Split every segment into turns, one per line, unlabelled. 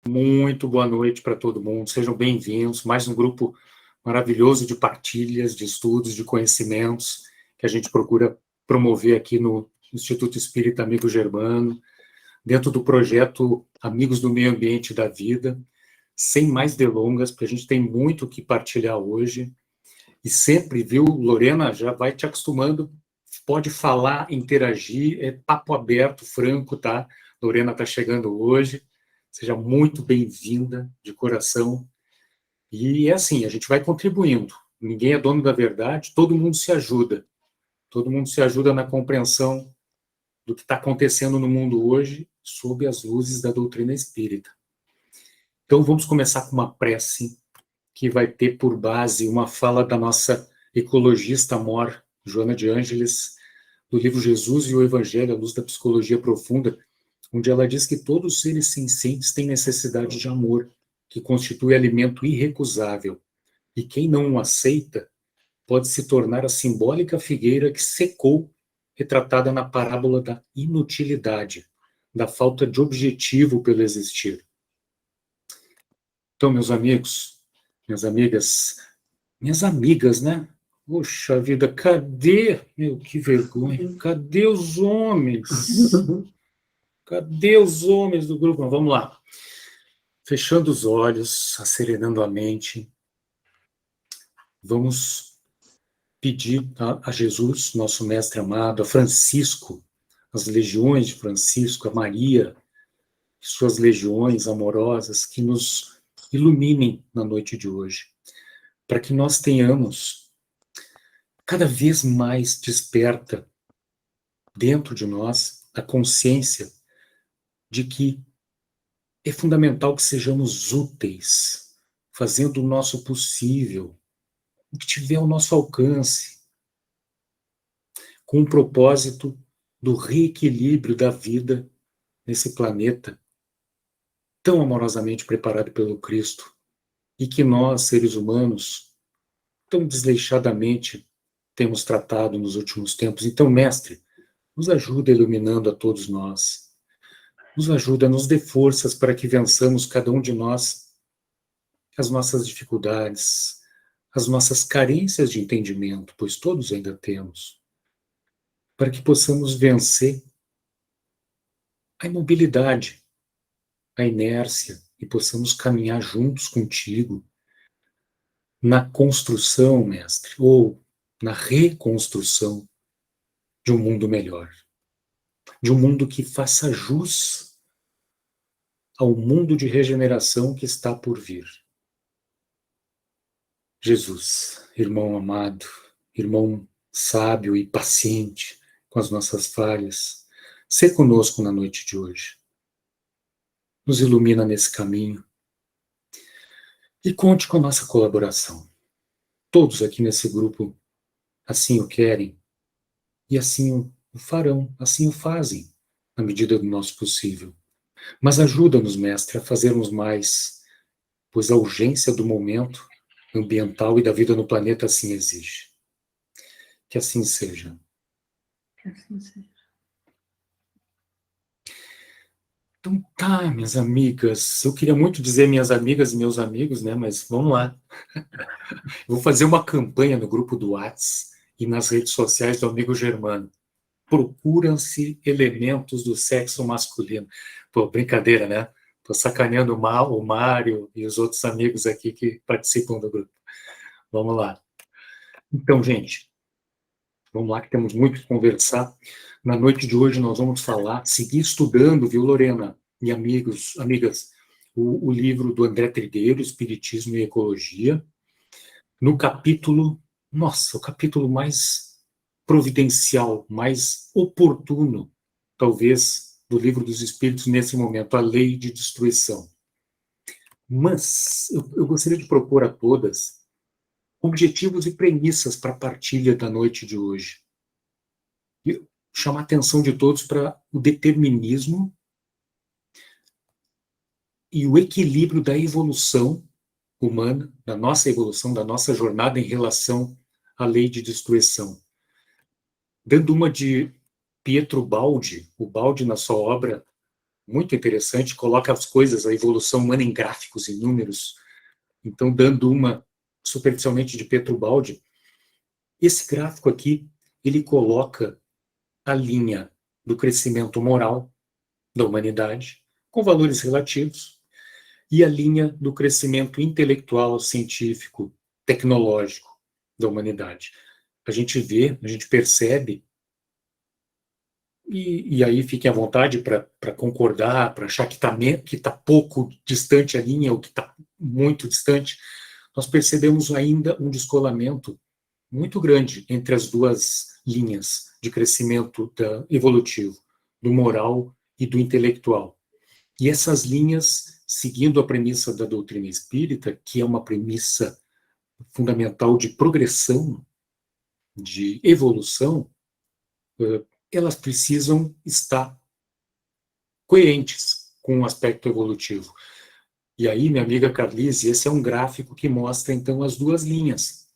Muito boa noite para todo mundo, sejam bem-vindos. Mais um grupo maravilhoso de partilhas, de estudos, de conhecimentos que a gente procura promover aqui no Instituto Espírita Amigo Germano, dentro do projeto Amigos do Meio Ambiente e da Vida. Sem mais delongas, porque a gente tem muito o que partilhar hoje. E sempre, viu, Lorena, já vai te acostumando, pode falar, interagir, é papo aberto, franco, tá? Lorena está chegando hoje. Seja muito bem-vinda, de coração. E é assim, a gente vai contribuindo. Ninguém é dono da verdade, todo mundo se ajuda. Todo mundo se ajuda na compreensão do que está acontecendo no mundo hoje, sob as luzes da doutrina espírita. Então, vamos começar com uma prece que vai ter por base uma fala da nossa ecologista mor, Joana de Ângeles, do livro Jesus e o Evangelho, à luz da psicologia profunda, onde ela diz que todos os seres sencientes têm necessidade de amor, que constitui alimento irrecusável, e quem não o aceita pode se tornar a simbólica figueira que secou, retratada na parábola da inutilidade, da falta de objetivo pelo existir. Então, meus amigos, minhas amigas, né? Poxa vida, cadê? Meu, que vergonha. Cadê os homens? Cadê os homens do grupo? Vamos lá. Fechando os olhos, acerenando a mente, vamos pedir a Jesus, nosso mestre amado, a Francisco, as legiões de Francisco, a Maria, suas legiões amorosas, que nos iluminem na noite de hoje, para que nós tenhamos cada vez mais desperta dentro de nós a consciência de que é fundamental que sejamos úteis, fazendo o nosso possível, o que tiver ao nosso alcance, com o propósito do reequilíbrio da vida nesse planeta tão amorosamente preparado pelo Cristo e que nós, seres humanos, tão desleixadamente temos tratado nos últimos tempos. Então, mestre, nos ajuda iluminando a todos nós. Nos ajuda, nos dê forças para que vençamos cada um de nós as nossas dificuldades, as nossas carências de entendimento, pois todos ainda temos, para que possamos vencer a imobilidade, a inércia, e possamos caminhar juntos contigo na construção, mestre, ou na reconstrução de um mundo melhor, de um mundo que faça jus ao mundo de regeneração que está por vir. Jesus, irmão amado, irmão sábio e paciente com as nossas falhas, sê conosco na noite de hoje. Nos ilumina nesse caminho e conte com a nossa colaboração. Todos aqui nesse grupo assim o querem e assim o farão, assim o fazem, na medida do nosso possível. Mas ajuda-nos, mestre, a fazermos mais, pois a urgência do momento ambiental e da vida no planeta assim exige. Que assim seja.
Que assim seja.
Então tá, minhas amigas, eu queria muito dizer minhas amigas e meus amigos, né, mas vamos lá. Eu vou fazer uma campanha no grupo do Whats e nas redes sociais do Amigo Germano. Procuram-se elementos do sexo masculino. Pô, brincadeira, né? Tô sacaneando o Mário e os outros amigos aqui que participam do grupo. Vamos lá. Então, gente, vamos lá que temos muito que conversar. Na noite de hoje nós vamos falar, seguir estudando, viu, Lorena e amigos, amigas, o livro do André Trigueiro, Espiritismo e Ecologia, no capítulo, nossa, o capítulo mais providencial, mais oportuno, talvez, do Livro dos Espíritos nesse momento, a Lei de Destruição. Mas eu gostaria de propor a todas objetivos e premissas para a partilha da noite de hoje. E chamar a atenção de todos para o determinismo e o equilíbrio da evolução humana, da nossa evolução, da nossa jornada em relação à lei de destruição. Dando uma de Pietro Baldi, o Baldi na sua obra muito interessante, coloca as coisas, a evolução humana em gráficos e números. Então, dando uma superficialmente de Petrobaldi, esse gráfico aqui, ele coloca a linha do crescimento moral da humanidade, com valores relativos, e a linha do crescimento intelectual, científico, tecnológico da humanidade. A gente vê, a gente percebe, e aí fiquem à vontade para concordar, para achar que tá pouco distante a linha ou que está muito distante, nós percebemos ainda um descolamento muito grande entre as duas linhas de crescimento evolutivo, do moral e do intelectual. E essas linhas, seguindo a premissa da doutrina espírita, que é uma premissa fundamental de progressão, de evolução, elas precisam estar coerentes com o aspecto evolutivo. E aí, minha amiga Carlise, esse é um gráfico que mostra, então, as duas linhas.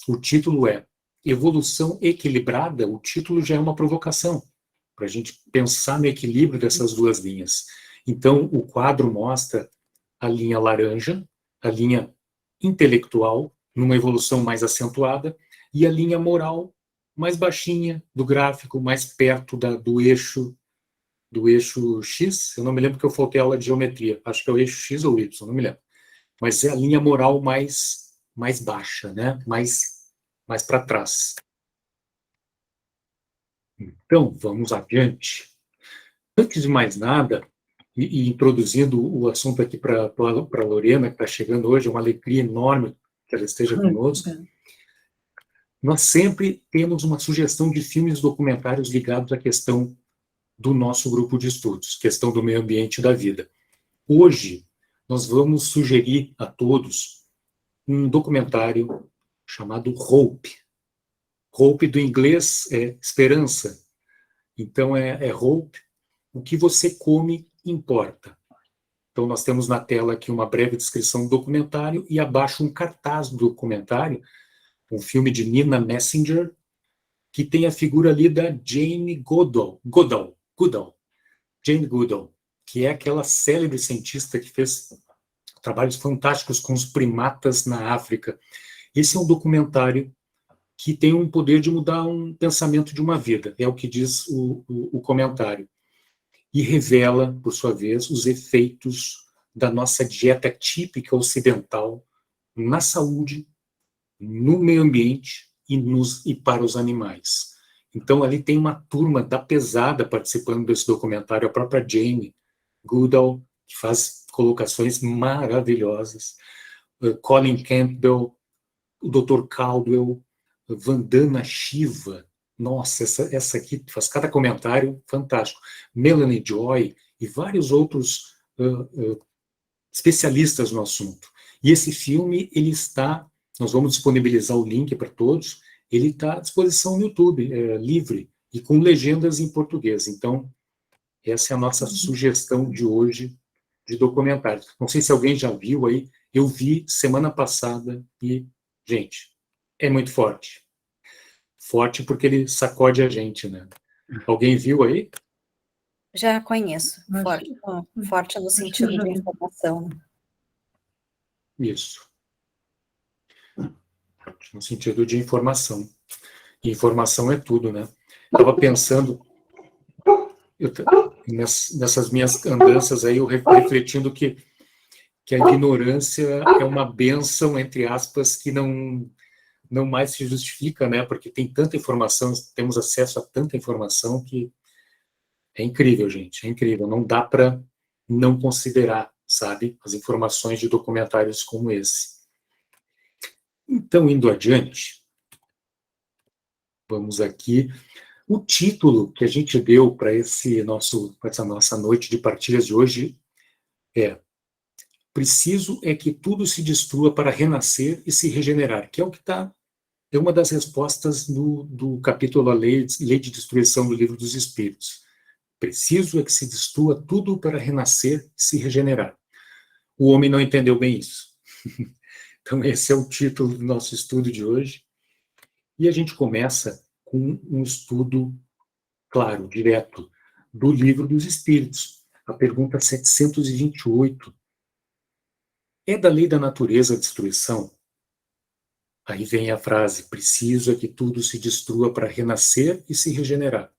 O título é Evolução Equilibrada. O título já é uma provocação para a gente pensar no equilíbrio dessas duas linhas. Então, o quadro mostra a linha laranja, a linha intelectual, numa evolução mais acentuada, e a linha moral mais baixinha do gráfico, mais perto do eixo X. Eu não me lembro que eu faltei aula de geometria, acho que é o eixo X ou Y, não me lembro. Mas é a linha moral mais baixa, né? mais para trás. Então, vamos adiante. Antes de mais nada, e introduzindo o assunto aqui para a Lorena, que está chegando hoje, é uma alegria enorme que ela esteja conosco. Nós sempre temos uma sugestão de filmes documentários ligados à questão do nosso grupo de estudos, questão do meio ambiente e da vida. Hoje, nós vamos sugerir a todos um documentário chamado Hope. Hope do inglês é esperança. Então, é Hope, o que você come importa. Então, nós temos na tela aqui uma breve descrição do documentário e abaixo um cartaz do documentário, um filme de Nina Messenger, que tem a figura ali da Jane Goodall, Jane Goodall, que é aquela célebre cientista que fez trabalhos fantásticos com os primatas na África. Esse é um documentário que tem um poder de mudar um pensamento de uma vida, é o que diz o comentário. E revela, por sua vez, os efeitos da nossa dieta típica ocidental na saúde, no meio ambiente e para os animais. Então, ali tem uma turma da pesada participando desse documentário, a própria Jane Goodall, que faz colocações maravilhosas, Colin Campbell, o Dr. Caldwell, Vandana Shiva, nossa, essa aqui faz cada comentário fantástico, Melanie Joy e vários outros especialistas no assunto. E esse filme, ele está, nós vamos disponibilizar o link para todos, ele está à disposição no YouTube, livre, e com legendas em português. Então, essa é a nossa sugestão de hoje de documentário. Não sei se alguém já viu aí, eu vi semana passada e, gente, é muito forte. Forte porque ele sacode a gente, né? Alguém viu aí?
Já conheço. Forte no sentido de informação.
Isso. No sentido de informação. E informação é tudo, né? Estava pensando, nessas minhas andanças aí, eu refletindo que a ignorância é uma bênção, entre aspas, que não mais se justifica, né? Porque tem tanta informação, temos acesso a tanta informação que é incrível, gente, é incrível. Não dá para não considerar, sabe, as informações de documentários como esse. Então, indo adiante, vamos aqui. O título que a gente deu para essa nossa noite de partilhas de hoje é Preciso é que tudo se destrua para renascer e se regenerar, que é o que é uma das respostas do capítulo A Lei de Destruição do Livro dos Espíritos. Preciso é que se destrua tudo para renascer e se regenerar. O homem não entendeu bem isso. Então, esse é o título do nosso estudo de hoje. E a gente começa com um estudo, claro, direto, do Livro dos Espíritos. a pergunta 728. É da lei da natureza a destruição? Aí vem a frase: preciso é que tudo se destrua para renascer e se regenerar.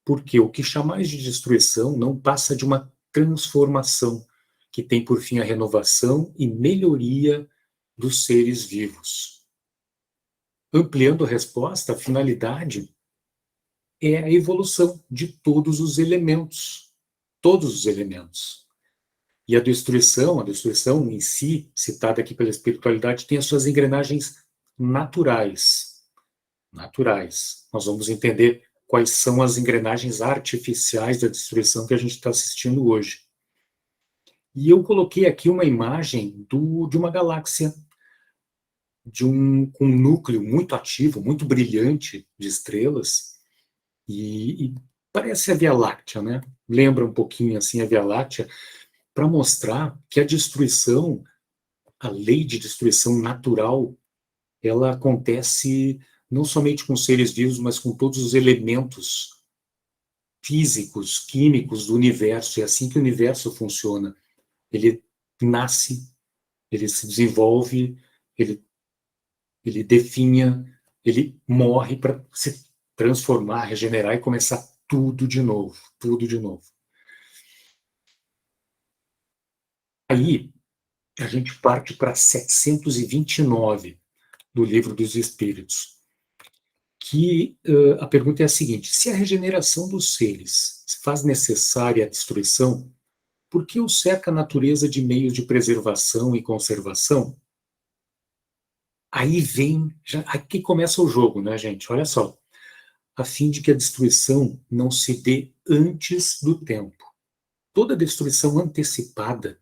Porque o que chamais de destruição não passa de uma transformação, que tem por fim a renovação e melhoria dos seres vivos. Ampliando a resposta, a finalidade é a evolução de todos os elementos. Todos os elementos. E a destruição em si, citada aqui pela espiritualidade, tem as suas engrenagens naturais. Naturais. Nós vamos entender quais são as engrenagens artificiais da destruição que a gente está assistindo hoje. E eu coloquei aqui uma imagem de uma galáxia com um núcleo muito ativo, muito brilhante de estrelas, e parece a Via Láctea, né? Lembra um pouquinho assim a Via Láctea, para mostrar que a destruição, a lei de destruição natural, ela acontece não somente com seres vivos, mas com todos os elementos físicos, químicos do universo. É assim que o universo funciona. Ele nasce, ele se desenvolve, ele definha, ele morre para se transformar, regenerar e começar tudo de novo, tudo de novo. Aí, a gente parte para 729 do Livro dos Espíritos, que a pergunta é a seguinte: se a regeneração dos seres faz necessária a destruição, por que o cerca a natureza de meios de preservação e conservação? Aí vem, aqui começa o jogo, né, gente? Olha só. A fim de que a destruição não se dê antes do tempo. Toda destruição antecipada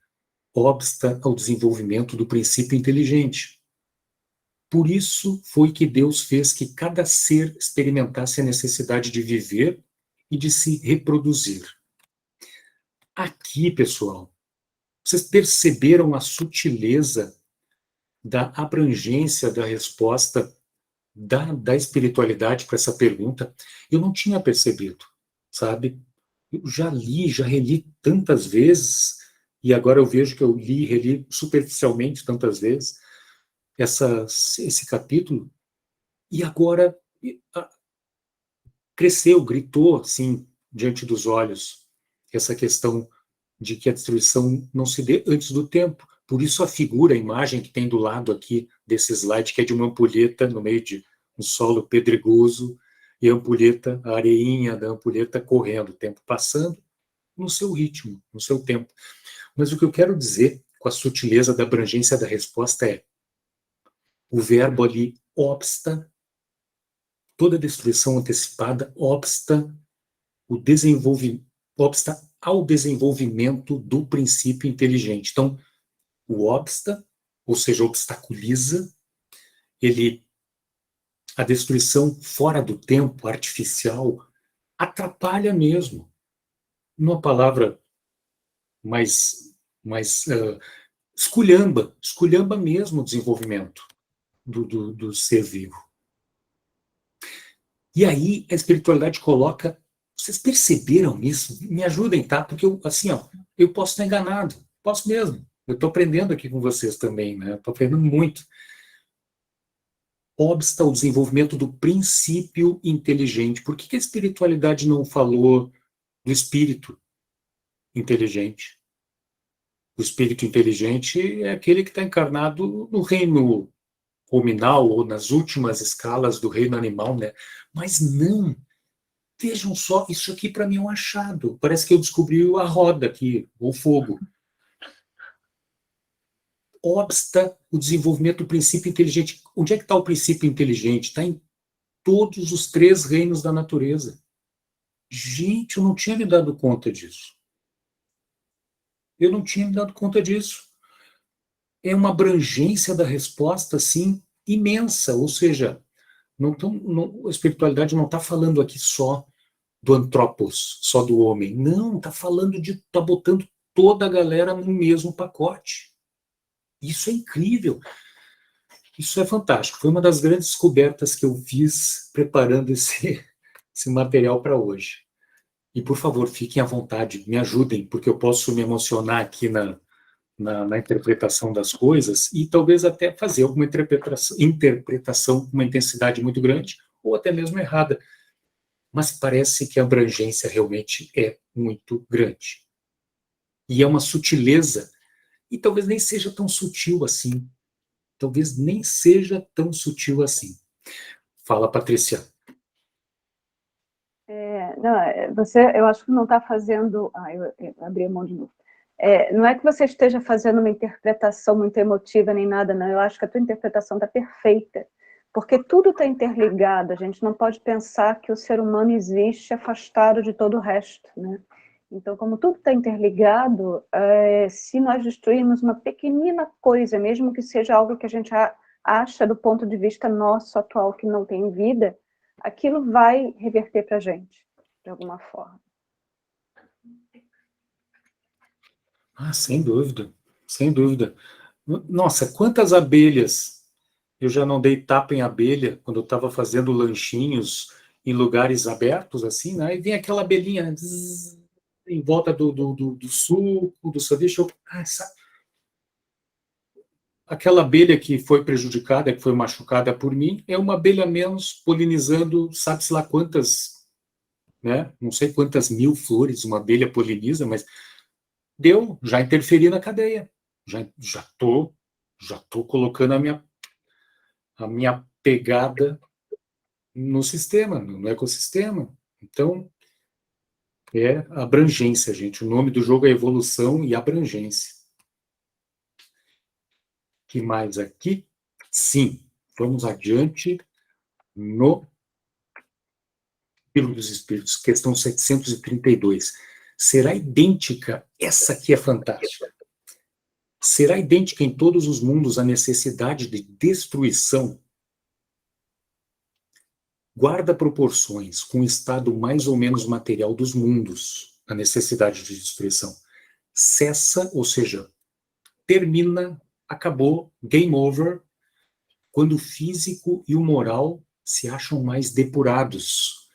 obsta ao desenvolvimento do princípio inteligente. Por isso foi que Deus fez que cada ser experimentasse a necessidade de viver e de se reproduzir. Aqui, pessoal, vocês perceberam a sutileza da abrangência da resposta da espiritualidade para essa pergunta? Eu não tinha percebido, sabe? Eu já reli tantas vezes, e agora eu vejo que eu li e reli superficialmente tantas vezes esse capítulo, e agora cresceu, gritou assim diante dos olhos essa questão de que a destruição não se dê antes do tempo. Por isso a imagem que tem do lado aqui desse slide, que é de uma ampulheta no meio de um solo pedregoso, e a ampulheta, a areinha da ampulheta correndo, o tempo passando no seu ritmo, no seu tempo. Mas o que eu quero dizer com a sutileza da abrangência da resposta é: o verbo ali obsta, toda destruição antecipada obsta ao desenvolvimento do princípio inteligente. Então, o obsta, ou seja, obstaculiza, a destruição fora do tempo, artificial, atrapalha mesmo. Numa palavra mais esculhamba mesmo o desenvolvimento do ser vivo. E aí a espiritualidade coloca, vocês perceberam isso? Me ajudem, tá? Porque eu posso estar enganado, posso mesmo. Eu estou aprendendo aqui com vocês também, né? Estou aprendendo muito. Obsta o desenvolvimento do princípio inteligente. Por que a espiritualidade não falou do espírito inteligente? O espírito inteligente é aquele que está encarnado no reino ruminal ou nas últimas escalas do reino animal, né? Mas não. Vejam só, isso aqui para mim é um achado. Parece que eu descobri a roda aqui, o fogo. Obsta o desenvolvimento do princípio inteligente. Onde é que está o princípio inteligente? Está em todos os 3 reinos da natureza. Gente, eu não tinha me dado conta disso. Eu não tinha me dado conta disso. É uma abrangência da resposta, assim, imensa. Ou seja, a espiritualidade não está falando aqui só do antropos, só do homem. Não, está botando toda a galera no mesmo pacote. Isso é incrível. Isso é fantástico. Foi uma das grandes descobertas que eu fiz preparando esse material para hoje. E, por favor, fiquem à vontade, me ajudem, porque eu posso me emocionar aqui na interpretação das coisas e talvez até fazer alguma interpretação com uma intensidade muito grande ou até mesmo errada. Mas parece que a abrangência realmente é muito grande. E é uma sutileza, e talvez nem seja tão sutil assim. Talvez nem seja tão sutil assim. Fala, Patrícia.
Eu acho que não está fazendo... eu abri a mão de novo. Não é que você esteja fazendo uma interpretação muito emotiva nem nada, não. Eu acho que a tua interpretação está perfeita, porque tudo está interligado. A gente não pode pensar que o ser humano existe afastado de todo o resto, né? Então, como tudo está interligado, se nós destruirmos uma pequenina coisa, mesmo que seja algo que a gente acha do ponto de vista nosso atual que não tem vida, aquilo vai reverter para a gente, de alguma forma.
Sem dúvida, sem dúvida. Nossa, quantas abelhas eu já não dei tapa em abelha quando eu estava fazendo lanchinhos em lugares abertos, assim, né? E vem aquela abelhinha, né? Zzz, em volta do suco, do sanduíche. Aquela abelha que foi prejudicada, que foi machucada por mim, é uma abelha menos polinizando, sabe-se lá quantas, né? Não sei quantas mil flores uma abelha poliniza, mas já interferi na cadeia. Já tô colocando a minha pegada no sistema, no ecossistema. Então, é abrangência, gente. O nome do jogo é evolução e abrangência. Que mais aqui? Sim, vamos adiante no Livro dos Espíritos, questão 732. Será idêntica, essa aqui é fantástica, será idêntica em todos os mundos a necessidade de destruição? Guarda proporções com o estado mais ou menos material dos mundos, a necessidade de destruição. Cessa, ou seja, termina, acabou, game over, quando o físico e o moral se acham mais depurados.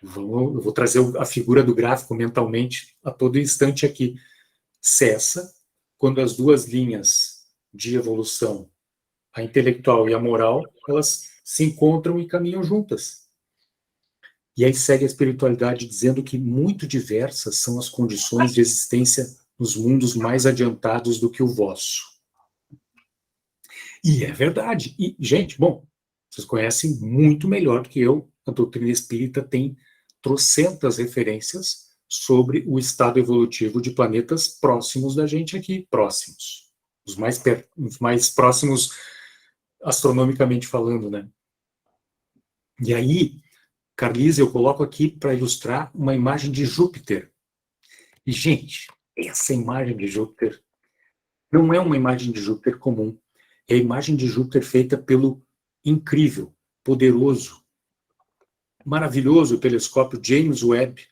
Eu vou trazer a figura do gráfico mentalmente a todo instante aqui. Cessa quando as duas linhas de evolução, a intelectual e a moral, elas se encontram e caminham juntas. E aí segue a espiritualidade dizendo que muito diversas são as condições de existência nos mundos mais adiantados do que o vosso. E é verdade. E, gente, bom, vocês conhecem muito melhor do que eu, a doutrina espírita tem trocentas referências sobre o estado evolutivo de planetas próximos da gente aqui, próximos. Os mais próximos astronomicamente falando, né? E aí, Carlise, eu coloco aqui para ilustrar uma imagem de Júpiter. E, gente, essa imagem de Júpiter não é uma imagem de Júpiter comum. É a imagem de Júpiter feita pelo incrível, poderoso, maravilhoso telescópio James Webb,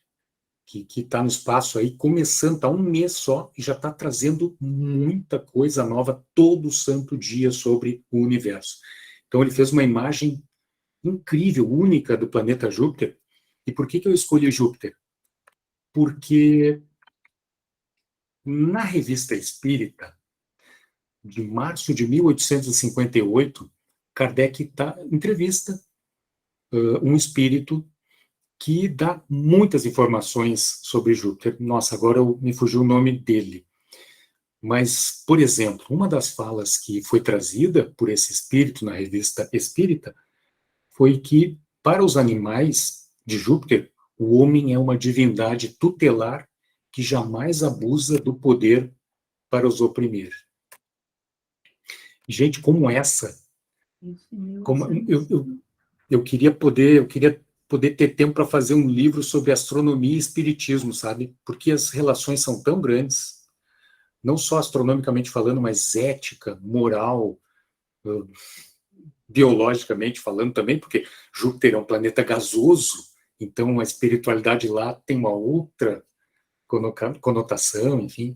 que está no espaço aí, começando, está um mês só, e já está trazendo muita coisa nova todo santo dia sobre o universo. Então, ele fez uma imagem incrível, única do planeta Júpiter. E por que eu escolhi Júpiter? Porque na Revista Espírita, de março de 1858, Kardec entrevista um espírito que dá muitas informações sobre Júpiter. Nossa, agora me fugiu o nome dele. Mas, por exemplo, uma das falas que foi trazida por esse espírito na Revista Espírita foi que, para os animais de Júpiter, o homem é uma divindade tutelar que jamais abusa do poder para os oprimir. Gente como essa, eu queria poder ter tempo para fazer um livro sobre astronomia e espiritismo, sabe? Porque as relações são tão grandes, não só astronomicamente falando, mas ética, moral, biologicamente falando também, porque Júpiter é um planeta gasoso, então a espiritualidade lá tem uma outra conotação, enfim.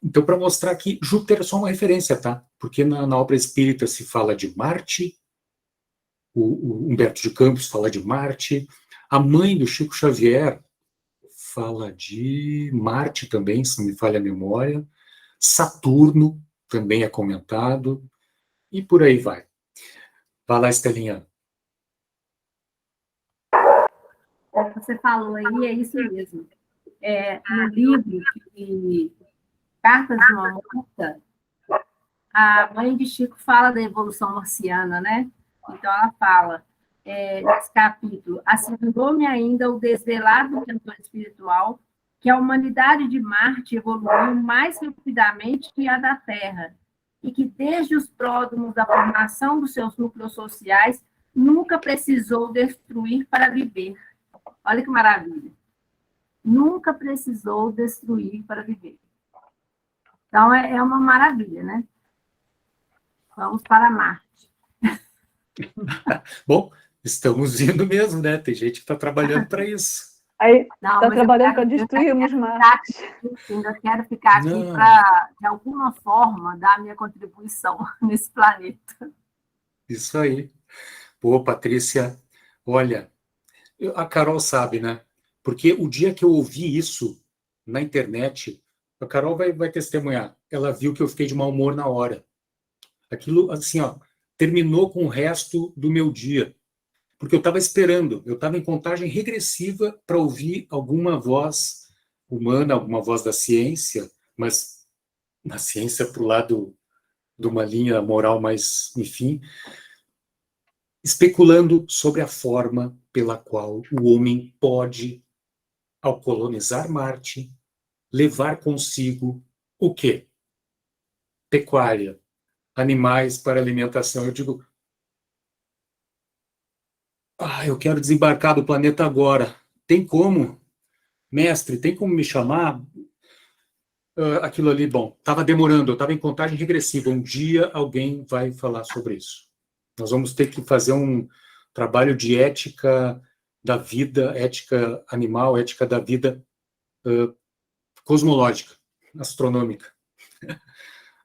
Então, para mostrar que Júpiter é só uma referência, tá? Porque na obra espírita se fala de Marte, o Humberto de Campos fala de Marte, a mãe do Chico Xavier, fala de Marte também, se não me falha a memória. Saturno também é comentado. E por aí vai. Vai lá, Estelinha.
Você falou aí, é isso mesmo. No livro Cartas de uma Morta, a mãe de Chico fala da evolução marciana, né? Então, ela fala, nesse capítulo, assegurou-me ainda o desvelado cantor espiritual que a humanidade de Marte evoluiu mais rapidamente que a da Terra, e que desde os pródromos da formação dos seus núcleos sociais, nunca precisou destruir para viver. Olha que maravilha. Nunca precisou destruir para viver. Então, é uma maravilha, né? Vamos para Marte.
Bom, estamos indo mesmo, né? Tem gente que está trabalhando para isso.
Aí está trabalhando para destruirmos Marte.
Eu quero ficar aqui para, de alguma forma, dar a minha contribuição nesse planeta.
Isso aí. Pô, Patrícia, olha, a Carol sabe, né? Porque o dia que eu ouvi isso na internet, a Carol vai testemunhar. Ela viu que eu fiquei de mau humor na hora. Aquilo, assim, ó, terminou com o resto do meu dia. Porque eu estava esperando, eu estava em contagem regressiva para ouvir alguma voz humana, alguma voz da ciência, mas na ciência para o lado de uma linha moral mais, enfim, especulando sobre a forma pela qual o homem pode, ao colonizar Marte, levar consigo o quê? Pecuária, animais para alimentação. Eu digo, eu quero desembarcar do planeta agora. Tem como? Mestre, tem como me chamar? Aquilo ali, bom, estava demorando, eu estava em contagem regressiva. Um dia alguém vai falar sobre isso. Nós vamos ter que fazer um trabalho de ética da vida, ética animal, ética da vida cosmológica, astronômica.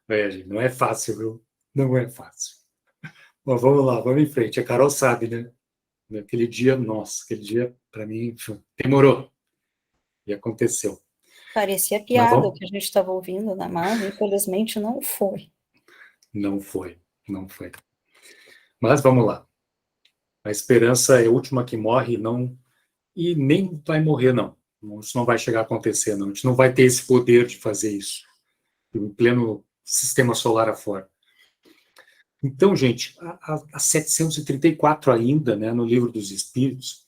Gente, não é fácil, viu? Não é fácil. Bom, vamos lá, vamos em frente. A Carol sabe, né? Aquele dia, nossa, aquele dia, para mim, demorou. E aconteceu.
Parecia piada o que a gente estava ouvindo na Marvel, infelizmente não foi.
Não foi, não foi. Mas vamos lá. A esperança é a última que morre, não, e nem vai morrer, não. Isso não vai chegar a acontecer, não. A gente não vai ter esse poder de fazer isso em pleno sistema solar afora. Então, gente, a 734 ainda, né, no Livro dos Espíritos,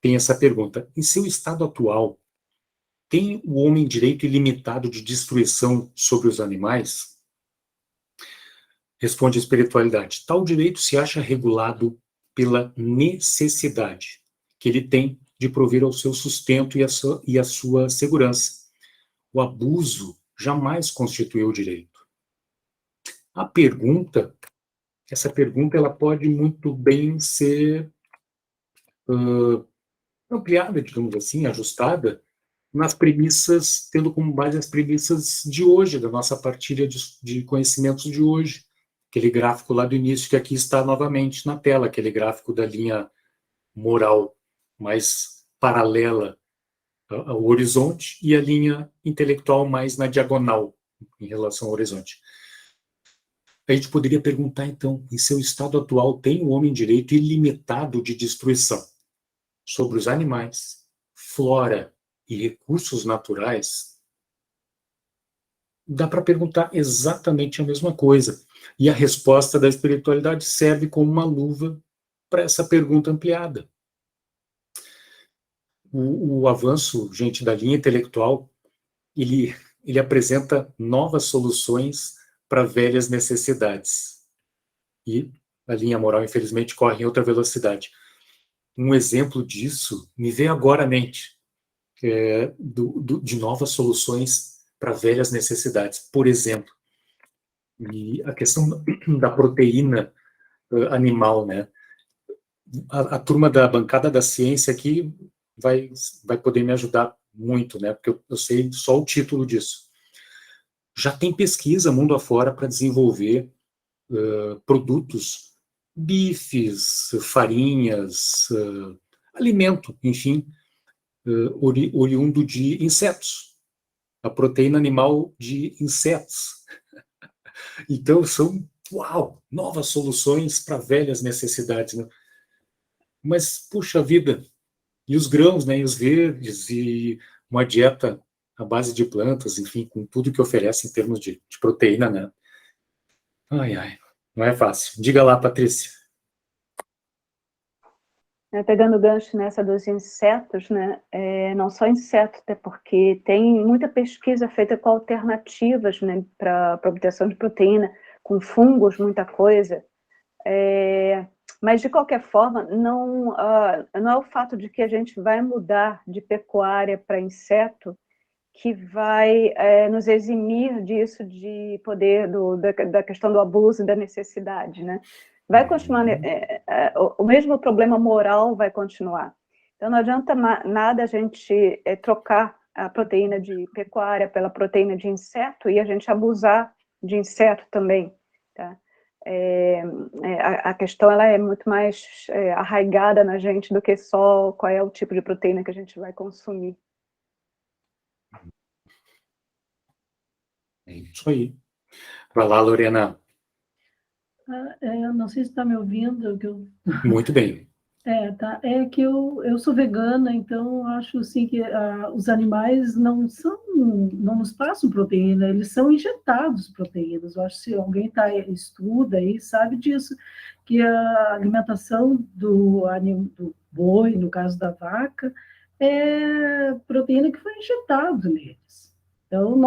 tem essa pergunta. Em seu estado atual, tem o homem direito ilimitado de destruição sobre os animais? Responde a espiritualidade. Tal direito se acha regulado pela necessidade que ele tem de prover ao seu sustento e à sua segurança. O abuso jamais constituiu o direito. A pergunta, essa pergunta, ela pode muito bem ser ampliada, digamos assim, ajustada, nas premissas, tendo como base as premissas de hoje, da nossa partilha de conhecimentos de hoje. Aquele gráfico lá do início, que aqui está novamente na tela, aquele gráfico da linha moral mais paralela ao horizonte e a linha intelectual mais na diagonal em relação ao horizonte. A gente poderia perguntar, então, em seu estado atual, tem o homem direito ilimitado de destruição sobre os animais, flora e recursos naturais? Dá para perguntar exatamente a mesma coisa. E a resposta da espiritualidade serve como uma luva para essa pergunta ampliada. O avanço, gente, da linha intelectual, ele apresenta novas soluções para velhas necessidades. E a linha moral, infelizmente, corre em outra velocidade. Um exemplo disso me veio agora à mente, de novas soluções para velhas necessidades. Por exemplo, e a questão da proteína animal, né? A turma da bancada da ciência aqui vai poder me ajudar muito, né? Porque eu sei só o título disso. Já tem pesquisa mundo afora para desenvolver produtos, bifes, farinhas, alimento, enfim, oriundo de insetos, a proteína animal de insetos. Então, são, novas soluções para velhas necessidades, né? Mas, puxa vida, e os grãos, né, e os verdes, e uma dieta à base de plantas, enfim, com tudo que oferece em termos de proteína, né? Ai, não é fácil. Diga lá, Patrícia.
Pegando o gancho nessa dos insetos, né? Não só insetos, até porque tem muita pesquisa feita com alternativas, né, para obtenção de proteína, com fungos, muita coisa. Mas, de qualquer forma, não é o fato de que a gente vai mudar de pecuária para inseto que vai nos eximir disso, de poder, da questão do abuso e da necessidade, né? Vai continuar, o mesmo problema moral vai continuar. Então, não adianta nada a gente trocar a proteína de pecuária pela proteína de inseto e a gente abusar de inseto também, tá? A questão ela é muito mais arraigada na gente do que só qual é o tipo de proteína que a gente vai consumir.
É isso aí. Vai lá, Lorena.
Não sei se está me ouvindo.
Muito bem.
Tá. É que eu sou vegana, então acho assim que os animais não nos passam proteína, eles são injetados proteínas. Eu acho que se alguém estuda aí, sabe disso, que a alimentação do boi, no caso da vaca, é proteína que foi injetado neles. Então,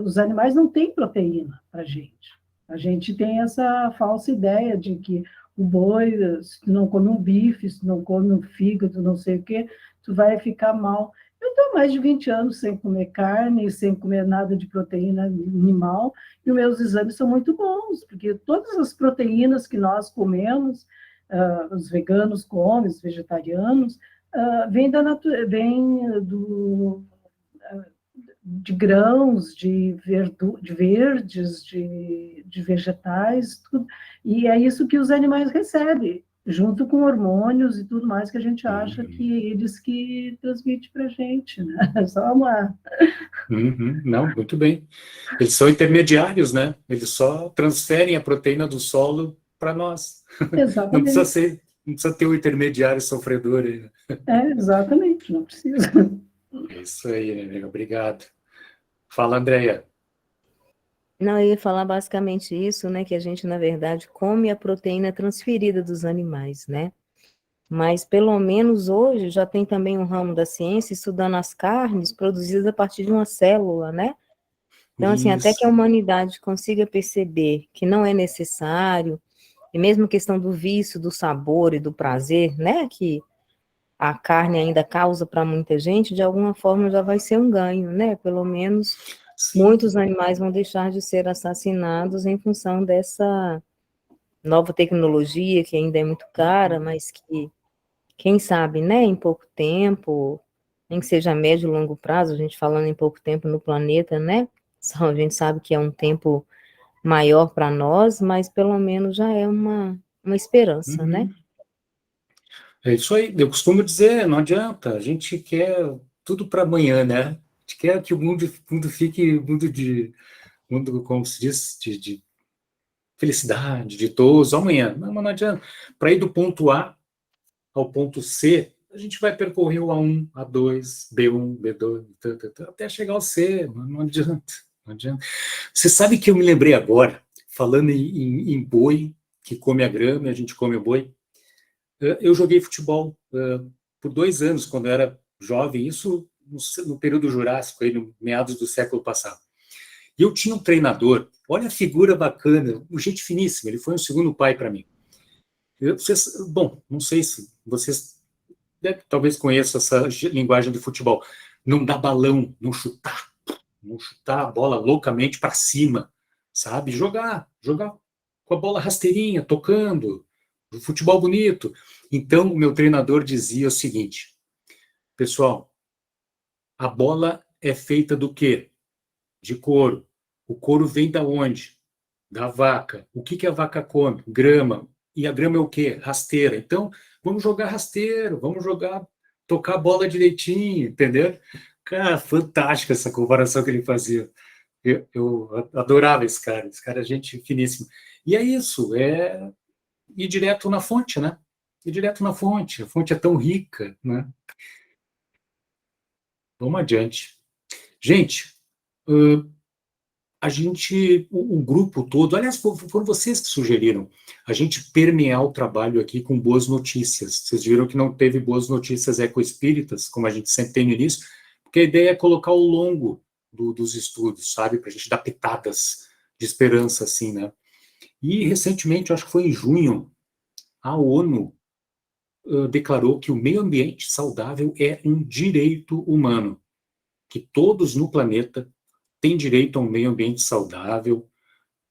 os animais não têm proteína para a gente. A gente tem essa falsa ideia de que o boi, se tu não come um bife, se tu não come um fígado, não sei o quê, tu vai ficar mal. Eu estou há mais de 20 anos sem comer carne, sem comer nada de proteína animal, e os meus exames são muito bons, porque todas as proteínas que nós comemos, os veganos comem, os vegetarianos, vêm de grãos, de verdes, de vegetais, tudo. E é isso que os animais recebem, junto com hormônios e tudo mais que a gente acha que eles que transmitem para a gente, né? É só uma...
Não, muito bem. Eles são intermediários, né? Eles só transferem a proteína do solo para nós.
Exatamente.
Não precisa ter o intermediário sofredor.
Exatamente, não precisa.
É isso aí, amiga. Obrigado. Fala, Andréia.
Não, eu ia falar basicamente isso, né, que a gente, na verdade, come a proteína transferida dos animais, né? Mas, pelo menos hoje, já tem também um ramo da ciência estudando as carnes produzidas a partir de uma célula, né? Então, assim, até que a humanidade consiga perceber que não é necessário, e mesmo a questão do vício, do sabor e do prazer, né, que a carne ainda causa para muita gente, de alguma forma já vai ser um ganho, né? Pelo menos muitos animais vão deixar de ser assassinados em função dessa nova tecnologia, que ainda é muito cara, mas que, quem sabe, né, em pouco tempo, nem que seja a médio e longo prazo, a gente falando em pouco tempo no planeta, né? Só a gente sabe que é um tempo maior para nós, mas pelo menos já é uma esperança, né?
É isso aí. Eu costumo dizer, não adianta, a gente quer tudo para amanhã, né? A gente quer que o mundo fique mundo, como se diz, de felicidade, ditoso, amanhã. Mas não adianta. Para ir do ponto A ao ponto C, a gente vai percorrer o A1, A2, B1, B2, até chegar ao C. Não adianta. Não adianta. Você sabe que eu me lembrei agora, falando em boi, que come a grama e a gente come o boi. Eu joguei futebol por 2 anos, quando eu era jovem, isso no período Jurássico, aí, no meados do século passado. E eu tinha um treinador, olha a figura bacana, gente finíssima, ele foi um segundo pai para mim. Bom, não sei se vocês talvez conheçam essa linguagem de futebol. Não dar balão, não chutar a bola loucamente para cima, sabe? Jogar com a bola rasteirinha, tocando, futebol bonito. Então, o meu treinador dizia o seguinte: pessoal, a bola é feita do quê? De couro. O couro vem da onde? Da vaca. O que a vaca come? Grama. E a grama é o quê? Rasteira. Então, vamos jogar rasteiro, vamos jogar tocar a bola direitinho, entendeu? Cara, fantástica essa comparação que ele fazia. Eu adorava esse cara é gente finíssima. E é isso, é ir direto na fonte, né? Ir direto na fonte, a fonte é tão rica, né? Vamos adiante. Gente, o grupo todo, aliás, foram vocês que sugeriram a gente permear o trabalho aqui com boas notícias. Vocês viram que não teve boas notícias ecoespíritas, como a gente sempre tem no início, porque a ideia é colocar ao longo dos estudos, sabe? Para a gente dar pitadas de esperança, assim, né? E, recentemente, eu acho que foi em junho, a ONU declarou que o meio ambiente saudável é um direito humano, que todos no planeta têm direito a um meio ambiente saudável,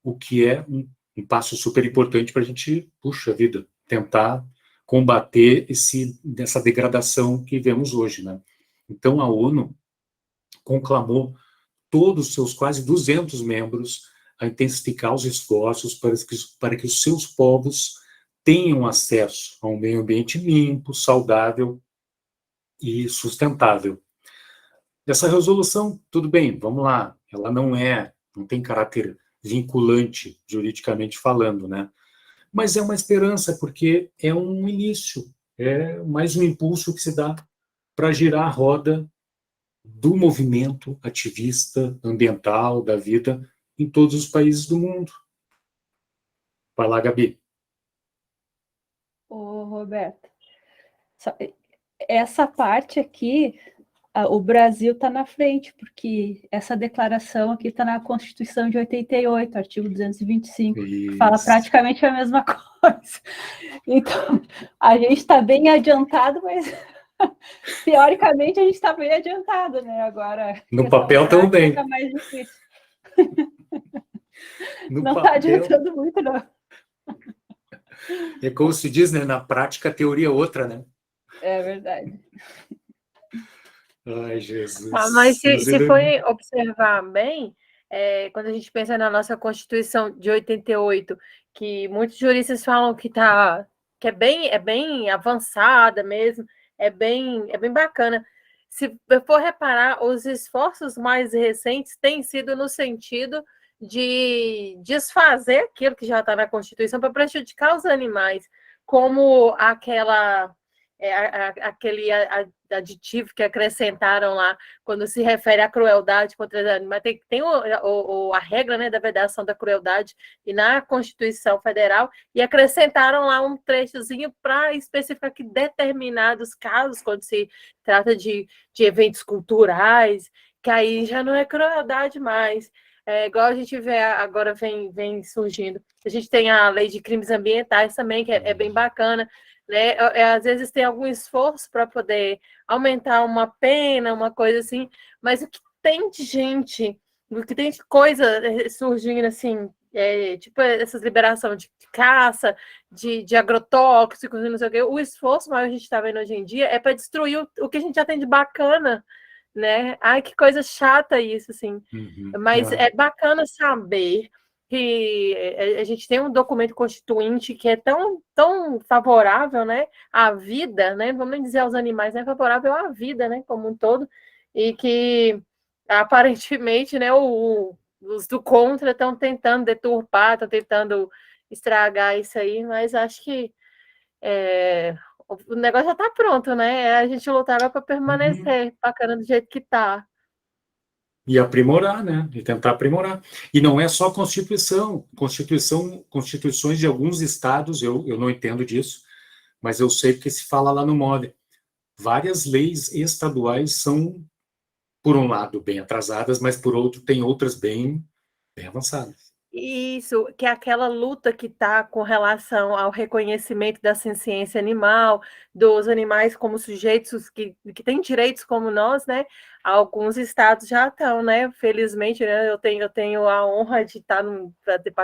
o que é um passo super importante para a gente, puxa vida, tentar combater essa degradação que vemos hoje, né? Então, a ONU conclamou todos os seus quase 200 membros a intensificar os esforços para que os seus povos tenham acesso a um meio ambiente limpo, saudável e sustentável. Essa resolução, tudo bem, vamos lá, ela não tem caráter vinculante, juridicamente falando, né? Mas é uma esperança, porque é um início, é mais um impulso que se dá para girar a roda do movimento ativista ambiental da vida em todos os países do mundo. Vai lá, Gabi.
Ô, Roberto, essa parte aqui, o Brasil está na frente, porque essa declaração aqui está na Constituição de 88, artigo 225, que fala praticamente a mesma coisa. Então, a gente está bem adiantado, mas teoricamente a gente está bem adiantado, né? Agora,
no papel também.
Tá mais difícil.
No
não está adiantando muito, não.
É como se diz, né? Na prática, a teoria é outra, né?
É verdade.
Ai, Jesus.
Mas se for observar bem, quando a gente pensa na nossa Constituição de 88, que muitos juristas falam que é bem avançada mesmo, é bem bacana. Se for reparar, os esforços mais recentes têm sido no sentido de desfazer aquilo que já está na Constituição para prejudicar os animais, como aquele aditivo que acrescentaram lá, quando se refere à crueldade contra os animais. Tem a regra, né, da vedação da crueldade e na Constituição Federal, e acrescentaram lá um trechozinho para especificar que determinados casos, quando se trata de eventos culturais, que aí já não é crueldade mais. Igual a gente vê agora vem surgindo. A gente tem a lei de crimes ambientais também, que é bem bacana, né? Às vezes tem algum esforço para poder aumentar uma pena, uma coisa assim, mas o que tem de gente, o que tem de coisa surgindo assim, tipo essas liberações de caça, de agrotóxicos, não sei o quê, o esforço maior que a gente está vendo hoje em dia é para destruir o que a gente já tem de bacana, né? Ai, que coisa chata isso, assim. Mas é bacana saber que a gente tem um documento constituinte que é tão, tão favorável, né, à vida, né, vamos nem dizer aos animais, é favorável à vida, né, como um todo, e que aparentemente, né, os do contra estão tentando deturpar, estão tentando estragar isso aí, mas acho que o negócio já está pronto, né? A gente lutava para permanecer bacana do jeito que está.
E aprimorar, né? E tentar aprimorar. E não é só constituições de alguns estados, eu não entendo disso, mas eu sei porque se fala lá no MOVE. Várias leis estaduais são, por um lado, bem atrasadas, mas por outro, tem outras bem avançadas.
Isso, que é aquela luta que está com relação ao reconhecimento da ciência animal, dos animais como sujeitos que têm direitos como nós, né? Alguns estados já estão, né? Felizmente, né? Eu tenho a honra de estar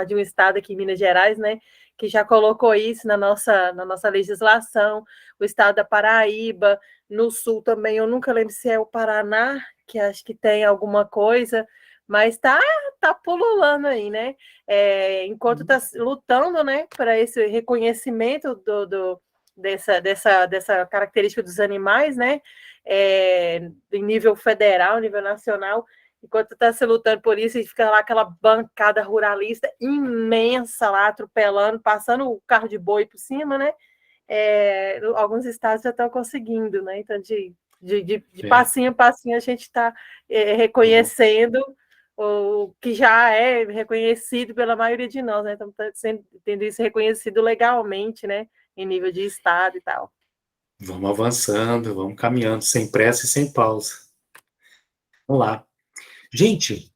de um estado aqui em Minas Gerais, né? Que já colocou isso na nossa legislação, o estado da Paraíba, no sul também, eu nunca lembro se é o Paraná, que acho que tem alguma coisa, mas tá pululando aí, né? Enquanto está lutando, né, para esse reconhecimento
dessa característica dos animais, né? Em nível federal, nível nacional, enquanto está se lutando por isso, e fica lá aquela bancada ruralista imensa lá, atropelando, passando o carro de boi por cima, né? Alguns estados já estão conseguindo, né? Então, de passinho a passinho, a gente está reconhecendo o que já é reconhecido pela maioria de nós, né? Estamos tendo isso reconhecido legalmente, né? Em nível de estado e tal.
Vamos avançando, vamos caminhando, sem pressa e sem pausa. Vamos lá. Gente,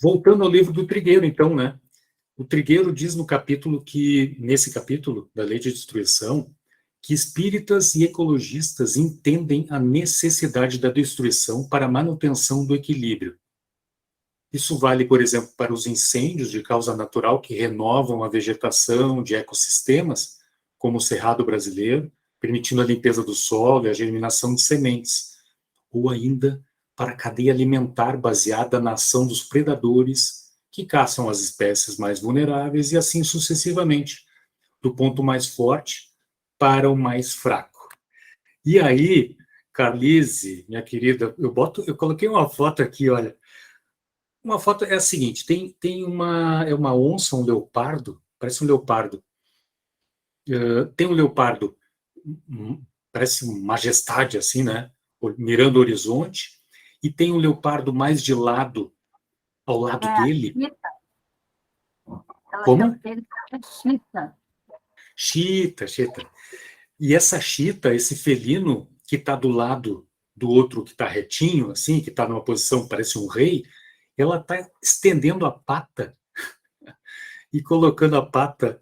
voltando ao livro do Trigueiro, então, né? O Trigueiro diz nesse capítulo da Lei de Destruição, que espíritas e ecologistas entendem a necessidade da destruição para a manutenção do equilíbrio. Isso vale, por exemplo, para os incêndios de causa natural que renovam a vegetação de ecossistemas, como o Cerrado brasileiro, permitindo a limpeza do solo e a germinação de sementes, ou ainda para a cadeia alimentar baseada na ação dos predadores que caçam as espécies mais vulneráveis e assim sucessivamente, do ponto mais forte para o mais fraco. E aí, Carlise, minha querida, eu coloquei uma foto aqui, olha. Uma foto é a seguinte, tem uma onça, um leopardo, parece um leopardo. Tem um leopardo, parece majestade, assim, né? Mirando o horizonte, e tem um leopardo mais de lado, ao lado dele.
Chita.
Como?
Chita.
Chita. E essa chita, esse felino que está do lado do outro que está retinho, assim, que está numa posição, parece um rei, ela está estendendo a pata e colocando a pata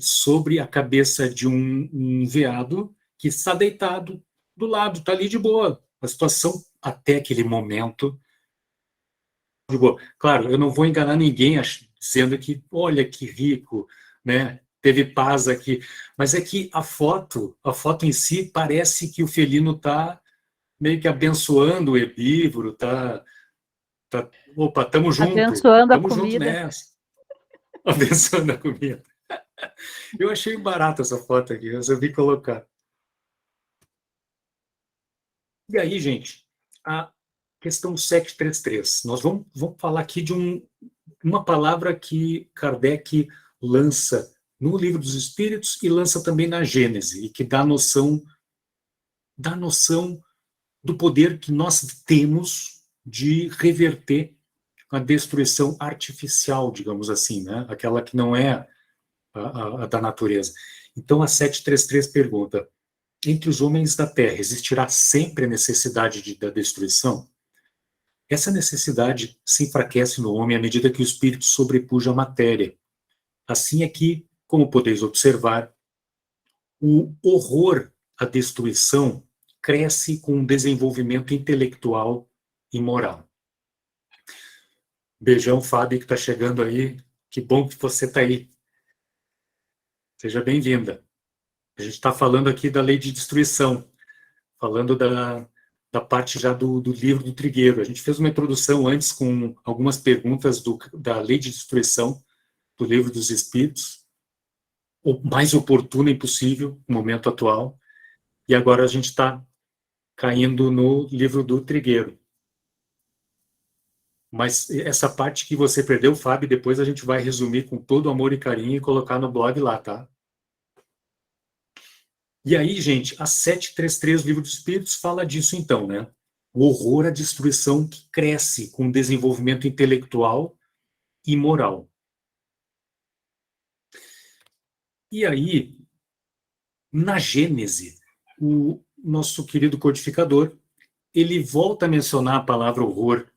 sobre a cabeça de um veado que está deitado do lado, está ali de boa. A situação até aquele momento de boa. Claro, eu não vou enganar ninguém dizendo que, olha que rico, né? Teve paz aqui. Mas é que a foto em si parece que o felino está meio que abençoando o herbívoro, opa, estamos juntos.
Abençoando a comida.
Nessa. Abençoando a comida. Eu achei barata essa foto aqui, eu resolvi colocar. E aí, gente, a questão 733. Nós vamos falar aqui de uma palavra que Kardec lança no Livro dos Espíritos e lança também na Gênese, e que dá noção do poder que nós temos de reverter a destruição artificial, digamos assim, né? Aquela que não é a da natureza. Então, a 733 pergunta: entre os homens da Terra existirá sempre a necessidade da destruição? Essa necessidade se enfraquece no homem à medida que o espírito sobrepuja a matéria. Assim é que, como podeis observar, o horror à destruição cresce com o desenvolvimento intelectual e moral. Beijão, Fábio, que está chegando aí. Que bom que você está aí. Seja bem-vinda. A gente está falando aqui da lei de destruição, falando da parte já do livro do Trigueiro. A gente fez uma introdução antes com algumas perguntas da lei de destruição do Livro dos Espíritos, o mais oportuna e possível no momento atual, e agora a gente está caindo no livro do Trigueiro. Mas essa parte que você perdeu, Fábio, depois a gente vai resumir com todo amor e carinho e colocar no blog lá, tá? E aí, gente, a 733 do Livro dos Espíritos fala disso então, né? O horror à destruição que cresce com o desenvolvimento intelectual e moral. E aí, na Gênese, o nosso querido codificador, ele volta a mencionar a palavra horror,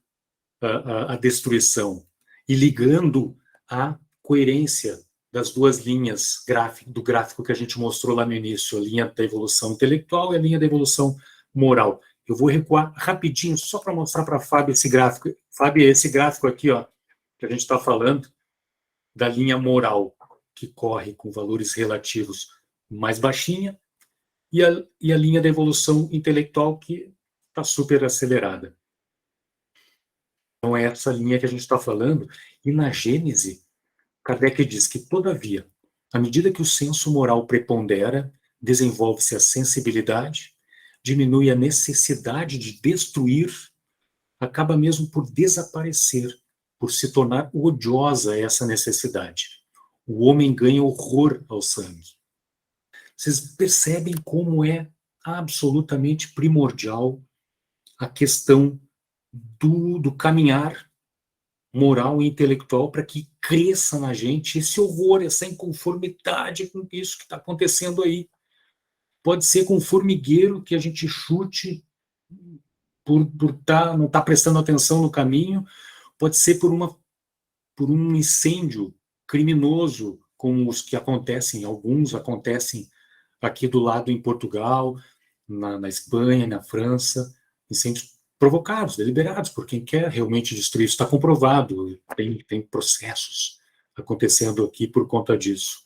a destruição, e ligando a coerência das duas linhas do gráfico que a gente mostrou lá no início, a linha da evolução intelectual e a linha da evolução moral. Eu vou recuar rapidinho, só para mostrar para a Fábio esse gráfico. Fábio, esse gráfico aqui, ó, que a gente está falando, da linha moral, que corre com valores relativos mais baixinha, e a linha da evolução intelectual, que está super acelerada. Então, é essa linha que a gente está falando. E na Gênese, Kardec diz que, todavia, à medida que o senso moral prepondera, desenvolve-se a sensibilidade, diminui a necessidade de destruir, acaba mesmo por desaparecer, por se tornar odiosa essa necessidade. O homem ganha horror ao sangue. Vocês percebem como é absolutamente primordial a questão do caminhar moral e intelectual para que cresça na gente esse horror, essa inconformidade com isso que está acontecendo aí. Pode ser com um formigueiro que a gente chute por não estar prestando atenção no caminho, pode ser por um incêndio criminoso, como os que acontecem, alguns acontecem aqui do lado em Portugal, na Espanha, na França, incêndios provocados, deliberados, por quem quer realmente destruir. Isso está comprovado, tem processos acontecendo aqui por conta disso.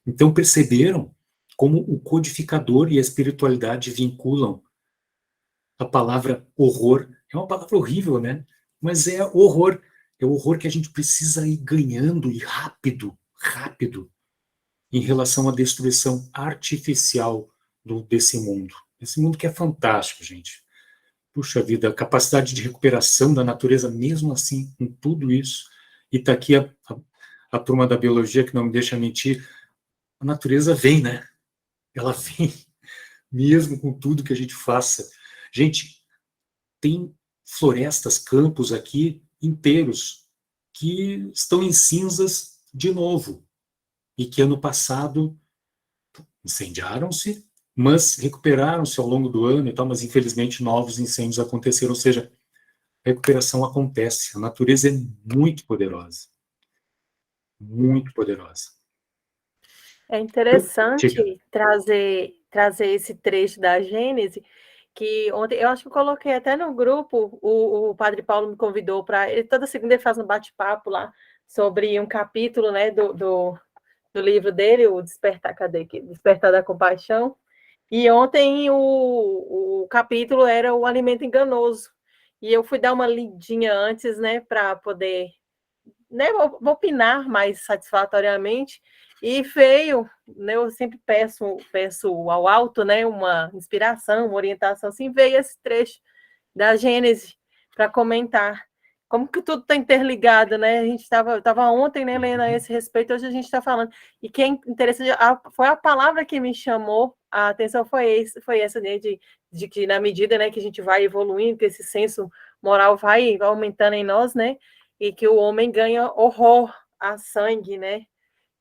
Então, perceberam como o codificador e a espiritualidade vinculam a palavra horror. É uma palavra horrível, né? Mas é horror. É o horror que a gente precisa ir ganhando, e rápido, em relação à destruição artificial desse mundo. Esse mundo que é fantástico, gente. Puxa vida, a capacidade de recuperação da natureza, mesmo assim, com tudo isso. E está aqui a turma da biologia que não me deixa mentir. A natureza vem, né? Ela vem, mesmo com tudo que a gente faça. Gente, tem florestas, campos aqui inteiros que estão em cinzas de novo. E que ano passado incendiaram-se, mas recuperaram-se ao longo do ano e tal, mas infelizmente novos incêndios aconteceram, ou seja, a recuperação acontece. A natureza é muito poderosa. Muito poderosa.
É interessante trazer esse trecho da Gênese, que ontem, eu acho que eu coloquei até no grupo, o Padre Paulo me convidou para... Toda segunda ele faz um bate-papo lá sobre um capítulo, né, do livro dele, o Despertar da Compaixão. E ontem o capítulo era o alimento enganoso. E eu fui dar uma lidinha antes, né, para poder, né, vou opinar mais satisfatoriamente. E veio, né, eu sempre peço ao alto, né, uma inspiração, uma orientação, assim, veio esse trecho da Gênese para comentar. Como que tudo está interligado, né? A gente estava ontem, né, lendo a esse respeito, hoje a gente está falando. E que é interessante, foi a palavra que me chamou a atenção, foi essa, né, de que na medida, né, que a gente vai evoluindo, que esse senso moral vai aumentando em nós, né, e que o homem ganha horror a sangue, né?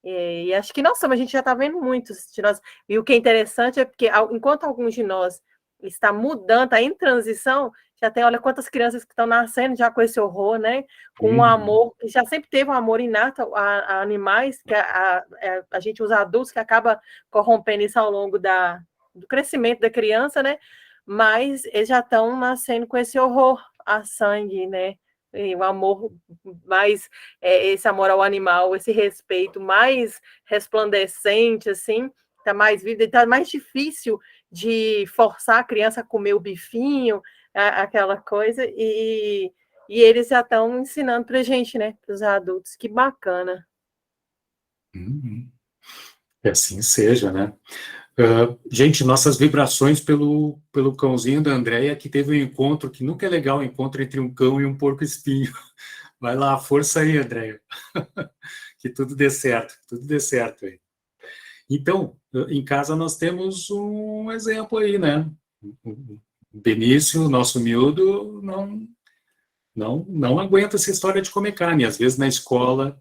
E acho que nós somos, a gente já está vendo muitos de nós. E o que é interessante é porque, enquanto alguns de nós está mudando, está em transição, já tem, olha quantas crianças que estão nascendo já com esse horror, né? Com um amor, que já sempre teve um amor inato a animais, que a gente, os adultos, que acaba corrompendo isso ao longo do crescimento da criança, né? Mas eles já estão nascendo com esse horror a sangue, né? E o amor mais, esse amor ao animal, esse respeito mais resplandecente, assim, está mais vivo, está mais difícil de forçar a criança a comer o bifinho, aquela coisa, e eles já estão ensinando para a gente, né, para os adultos, que bacana.
Que assim seja, né? Gente, nossas vibrações pelo cãozinho da Andréia, que teve um encontro, que nunca é legal, um encontro entre um cão e um porco-espinho. Vai lá, força aí, Andréia. Que tudo dê certo aí. Então, em casa nós temos um exemplo aí, né? O Benício, nosso miúdo, não aguenta essa história de comer carne. Às vezes na escola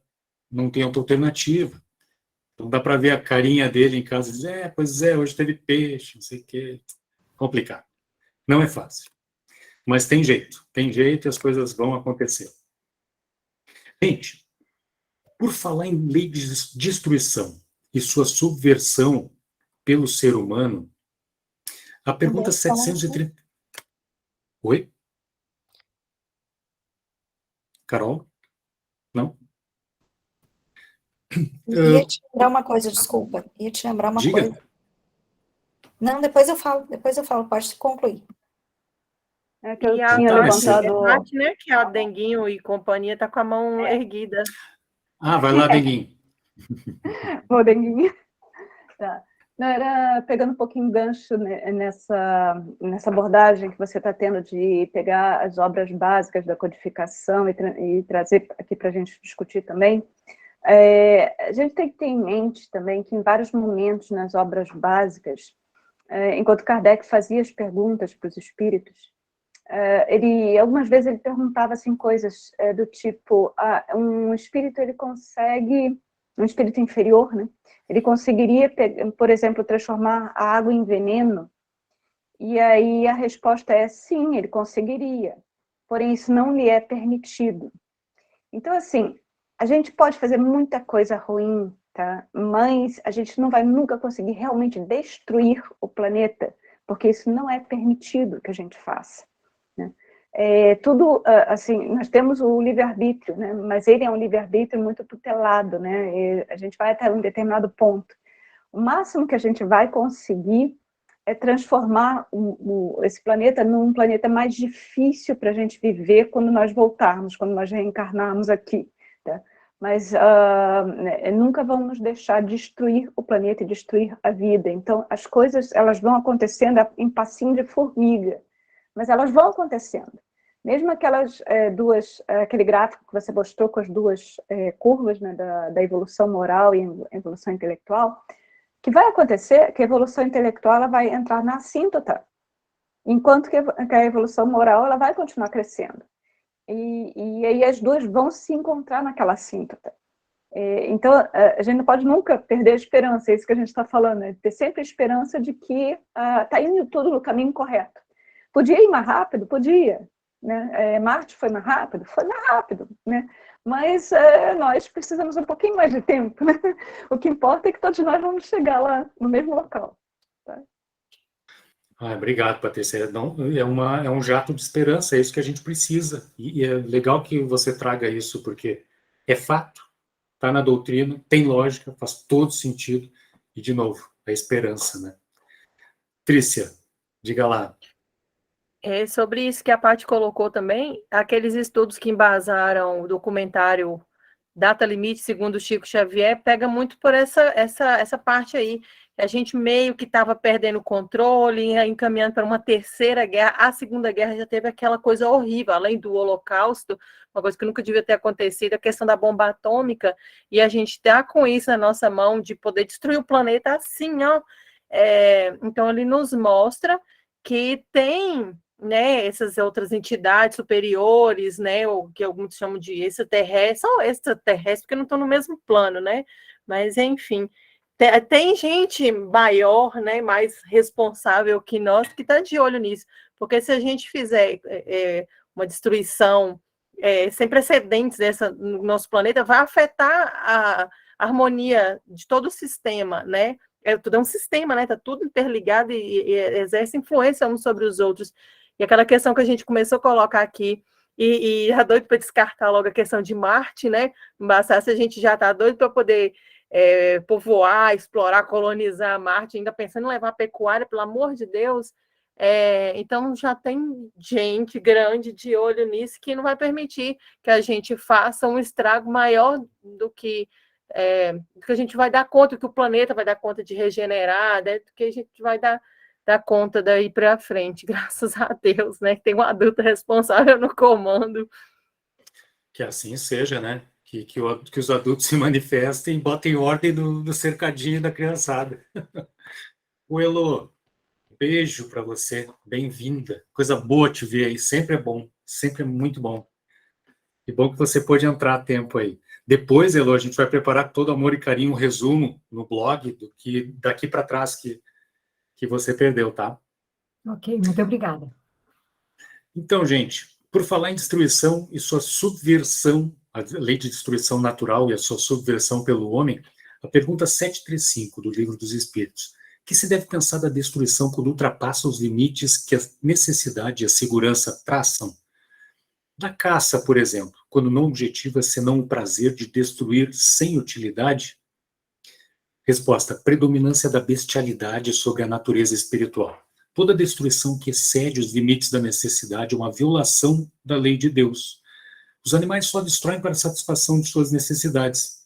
não tem outra alternativa. Então dá para ver a carinha dele em casa e dizer, pois é, hoje teve peixe, não sei o quê. Complicado. Não é fácil. Mas tem jeito e as coisas vão acontecer. Gente, por falar em lei de destruição e sua subversão pelo ser humano, a pergunta 730... Oi? Carol? Não?
Ia te lembrar uma coisa, desculpa. Ia te lembrar uma
Diga.
coisa. Não, depois eu falo, pode concluir.
É que eu
E a
tinha levantado...
né, que a Denguinho e companhia tá com a mão erguida.
Vai lá, Denguinho.
Ô, Denguinho. Tá. Não, era pegando um pouquinho gancho nessa abordagem que você está tendo de pegar as obras básicas da codificação e trazer aqui para a gente discutir também. A gente tem que ter em mente também que em vários momentos nas obras básicas, enquanto Kardec fazia as perguntas para os espíritos, algumas vezes ele perguntava assim, coisas do tipo, um espírito ele consegue, um espírito inferior, né? Ele conseguiria, por exemplo, transformar a água em veneno? E aí a resposta é sim, ele conseguiria, porém isso não lhe é permitido. Então, assim, a gente pode fazer muita coisa ruim, tá? Mas a gente não vai nunca conseguir realmente destruir o planeta, porque isso não é permitido que a gente faça, né? Tudo, assim, nós temos o livre-arbítrio, né? Mas ele é um livre-arbítrio muito tutelado, né? E a gente vai até um determinado ponto. O máximo que a gente vai conseguir é transformar esse planeta num planeta mais difícil para a gente viver quando nós voltarmos, quando nós reencarnarmos aqui, tá? Mas nunca vamos deixar destruir o planeta e destruir a vida. Então, as coisas elas vão acontecendo em passinho de formiga, mas elas vão acontecendo. Mesmo aquelas aquele gráfico que você mostrou com as duas curvas, né, da evolução moral e evolução intelectual, que vai acontecer que a evolução intelectual ela vai entrar na assíntota, enquanto que a evolução moral ela vai continuar crescendo. E aí as duas vão se encontrar naquela assíntota. Então, a gente não pode nunca perder a esperança, é isso que a gente está falando, né? Ter sempre a esperança de que está indo tudo no caminho correto. Podia ir mais rápido? Podia. Né? Marte foi mais rápido? Foi mais rápido, né? Mas nós precisamos um pouquinho mais de tempo, né? O que importa é que todos nós vamos chegar lá no mesmo local. Tá?
Obrigado, Patrícia. É um jato de esperança, é isso que a gente precisa. E é legal que você traga isso, porque é fato, está na doutrina, tem lógica, faz todo sentido. E, de novo, a esperança, né? Trícia, diga lá.
Sobre isso que a Paty colocou também, aqueles estudos que embasaram o documentário Data Limite, segundo Chico Xavier, pega muito por essa parte aí. A gente meio que estava perdendo o controle, encaminhando para uma terceira guerra. A Segunda Guerra já teve aquela coisa horrível, além do Holocausto, uma coisa que nunca devia ter acontecido, a questão da bomba atômica, e a gente está com isso na nossa mão, de poder destruir o planeta assim, ó. Então, ele nos mostra que tem, né, essas outras entidades superiores, né, ou que alguns chamam de extraterrestres, são extraterrestres porque não estão no mesmo plano, né, mas enfim, tem gente maior, né, mais responsável que nós, que está de olho nisso, porque se a gente fizer uma destruição sem precedentes no nosso planeta, vai afetar a harmonia de todo o sistema, né, tudo é um sistema, né, está tudo interligado e exerce influência uns sobre os outros. E aquela questão que a gente começou a colocar aqui, e já doido para descartar logo a questão de Marte, né? Não bastasse, a gente já está doido para poder povoar, explorar, colonizar Marte, ainda pensando em levar pecuária, pelo amor de Deus. Então já tem gente grande de olho nisso que não vai permitir que a gente faça um estrago maior do que a gente vai dar conta, que o planeta vai dar conta de regenerar, né? Do que a gente vai dar conta daí para frente, graças a Deus, né? Que tem um adulto responsável no comando.
Que assim seja, né? Que os adultos se manifestem e botem ordem no cercadinho da criançada. O Elô, beijo para você, bem-vinda. Coisa boa te ver aí, sempre é bom, sempre é muito bom. Que bom que você pôde entrar a tempo aí. Depois, Elô, a gente vai preparar com todo amor e carinho um resumo no blog do que daqui para trás que você perdeu, tá?
Ok, muito obrigada.
Então, gente, por falar em destruição e sua subversão, a lei de destruição natural e a sua subversão pelo homem, a pergunta 735 do Livro dos Espíritos: que se deve pensar da destruição quando ultrapassa os limites que a necessidade e a segurança traçam? Da caça, por exemplo, quando não objetiva senão o prazer de destruir sem utilidade? Resposta: predominância da bestialidade sobre a natureza espiritual. Toda destruição que excede os limites da necessidade é uma violação da lei de Deus. Os animais só destroem para a satisfação de suas necessidades,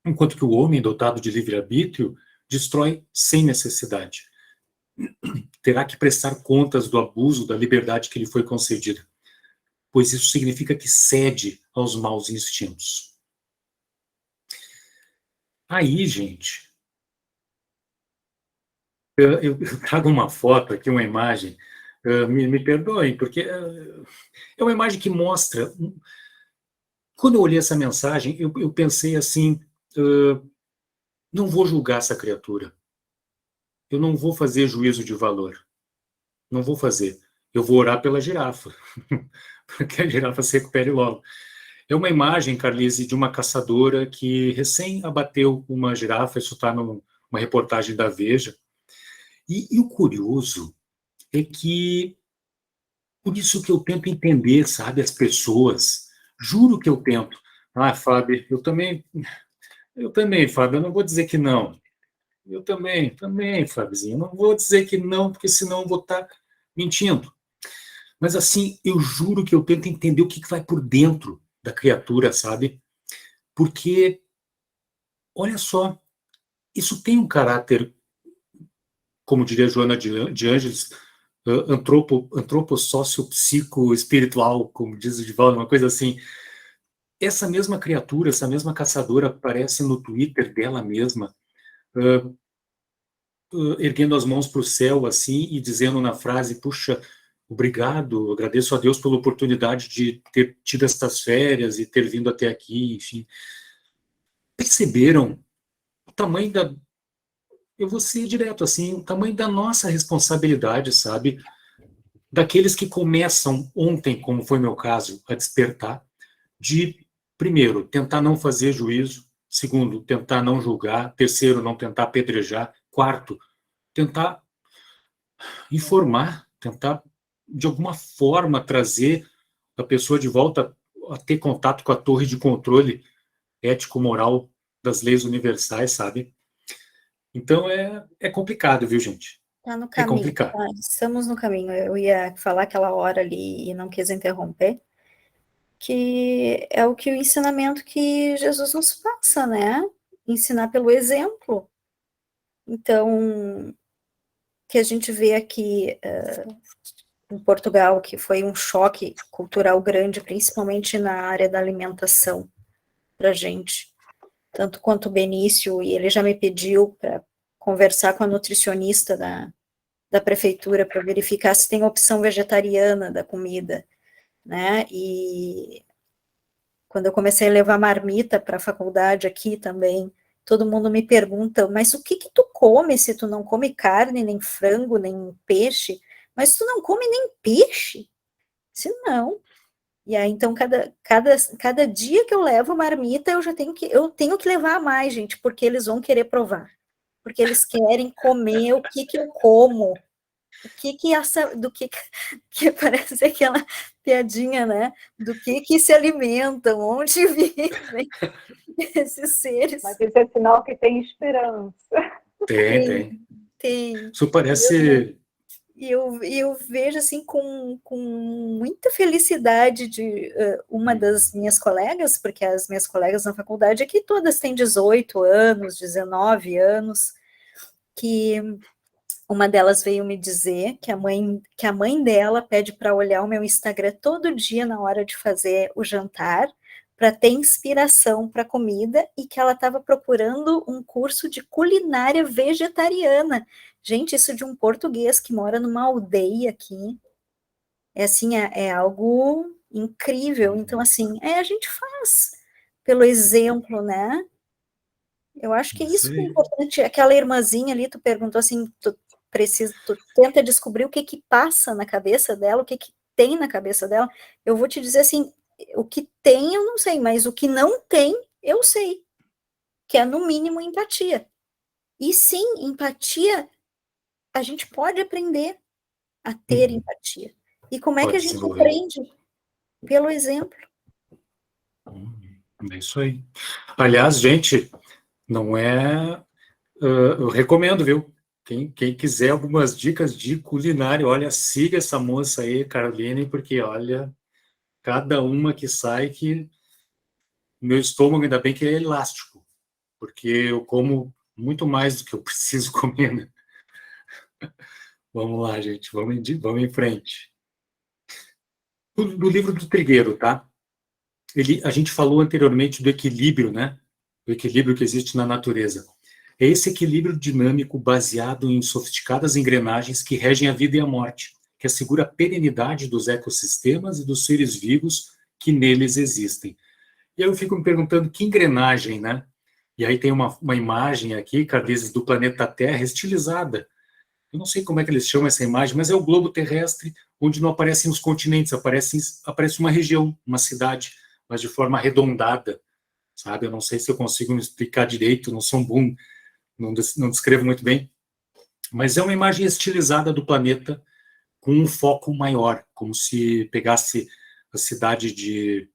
enquanto que o homem, dotado de livre-arbítrio, destrói sem necessidade. Terá que prestar contas do abuso da liberdade que lhe foi concedida, pois isso significa que cede aos maus instintos. Aí, gente, eu trago uma foto aqui, uma imagem, me perdoem, porque é uma imagem que mostra... Quando eu olhei essa mensagem, eu pensei assim, não vou julgar essa criatura, eu não vou fazer juízo de valor, não vou fazer, eu vou orar pela girafa, para que a girafa se recupere logo. É uma imagem, Carlise, de uma caçadora que recém abateu uma girafa, isso está numa reportagem da Veja, e o curioso é que, por isso que eu tento entender, sabe, as pessoas, juro que eu tento. Ah, Fábio, eu também, Fábio, eu não vou dizer que não. Eu também, Fábiozinho, não vou dizer que não, porque senão eu vou estar mentindo. Mas assim, eu juro que eu tento entender o que vai por dentro da criatura, sabe? Porque, olha só, isso tem um caráter, como diria Joana de Ângeles, antropossócio-psico-espiritual, como diz o Divaldo, uma coisa assim. Essa mesma criatura, essa mesma caçadora aparece no Twitter dela mesma, erguendo as mãos para o céu, assim, e dizendo na frase, puxa, obrigado, agradeço a Deus pela oportunidade de ter tido estas férias e ter vindo até aqui, enfim. Perceberam o tamanho da... Eu vou ser direto, assim, o tamanho da nossa responsabilidade, sabe? Daqueles que começam ontem, como foi meu caso, a despertar, de, primeiro, tentar não fazer juízo, segundo, tentar não julgar, terceiro, não tentar apedrejar, quarto, tentar informar, tentar, de alguma forma, trazer a pessoa de volta a ter contato com a torre de controle ético-moral das leis universais, sabe? Então, é complicado, viu, gente?
Tá no
É
caminho,
complicado.
tá? Estamos no caminho. Eu ia falar aquela hora ali e não quis interromper, que é o que o ensinamento que Jesus nos passa, né? Ensinar pelo exemplo. Então, que a gente vê aqui em Portugal, que foi um choque cultural grande, principalmente na área da alimentação, para a gente. Tanto quanto o Benício, e ele já me pediu para conversar com a nutricionista da prefeitura para verificar se tem opção vegetariana da comida, né? E quando eu comecei a levar marmita para a faculdade aqui também, todo mundo me pergunta, mas o que tu come se tu não come carne, nem frango, nem peixe? Mas tu não come nem peixe? Se não. E aí, então, cada dia que eu levo marmita, eu tenho que levar a mais, gente, porque eles vão querer provar. Porque eles querem comer o que eu como. Que parece aquela piadinha, né? Do que se alimentam, onde vivem esses seres.
Mas isso é sinal que tem esperança.
Tem.
Tem.
Isso parece...
E eu vejo, assim, com muita felicidade de uma das minhas colegas, porque as minhas colegas na faculdade aqui todas têm 18 anos, 19 anos, que uma delas veio me dizer que a mãe dela pede para olhar o meu Instagram todo dia na hora de fazer o jantar, para ter inspiração para comida, e que ela estava procurando um curso de culinária vegetariana. Gente, isso de um português que mora numa aldeia aqui, é assim, é algo incrível. Então, assim, a gente faz pelo exemplo, né? Eu acho que isso que é importante. Aquela irmãzinha ali, tu perguntou assim, tu tenta descobrir o que passa na cabeça dela, o que tem na cabeça dela. Eu vou te dizer assim, o que tem eu não sei, mas o que não tem, eu sei, que é no mínimo empatia. E sim, empatia, a gente pode aprender a ter empatia. E como é que a gente aprende? Pelo exemplo.
É isso aí. Aliás, gente, não é... eu recomendo, viu? Quem quiser algumas dicas de culinária, olha, siga essa moça aí, Caroline, porque, olha, cada uma que sai que... Meu estômago, ainda bem que é elástico, porque eu como muito mais do que eu preciso comer, né? Vamos lá, gente, vamos em frente. Do livro do Trigueiro, tá? A gente falou anteriormente do equilíbrio, né? Do equilíbrio que existe na natureza. É esse equilíbrio dinâmico baseado em sofisticadas engrenagens que regem a vida e a morte, que assegura a perenidade dos ecossistemas e dos seres vivos que neles existem. E aí eu fico me perguntando que engrenagem, né? E aí tem uma imagem aqui, Cardezes, do planeta Terra, estilizada. Eu não sei como é que eles chamam essa imagem, mas é o globo terrestre, onde não aparecem os continentes, aparece uma região, uma cidade, mas de forma arredondada, sabe? Eu não sei se eu consigo me explicar direito, não sou um bom, não descrevo muito bem, mas é uma imagem estilizada do planeta com um foco maior, como se pegasse a cidade de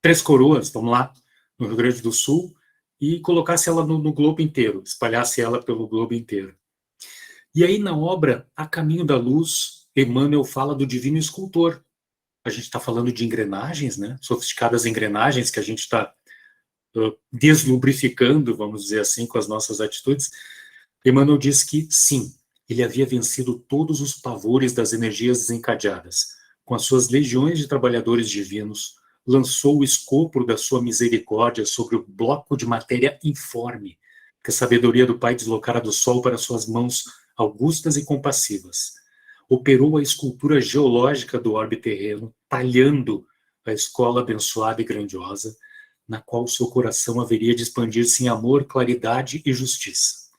Três Coroas, vamos lá, no Rio Grande do Sul, e colocasse ela no globo inteiro, espalhasse ela pelo globo inteiro. E aí, na obra A Caminho da Luz, Emmanuel fala do divino escultor. A gente está falando de engrenagens, né? Sofisticadas engrenagens que a gente está deslubrificando, vamos dizer assim, com as nossas atitudes. Emmanuel diz que, sim, ele havia vencido todos os pavores das energias desencadeadas. Com as suas legiões de trabalhadores divinos, lançou o escopo da sua misericórdia sobre o bloco de matéria informe, que a sabedoria do Pai deslocara do sol para suas mãos augustas e compassivas. Operou a escultura geológica do orbe terreno, talhando a escola abençoada e grandiosa, na qual seu coração haveria de expandir-se em amor, claridade e justiça.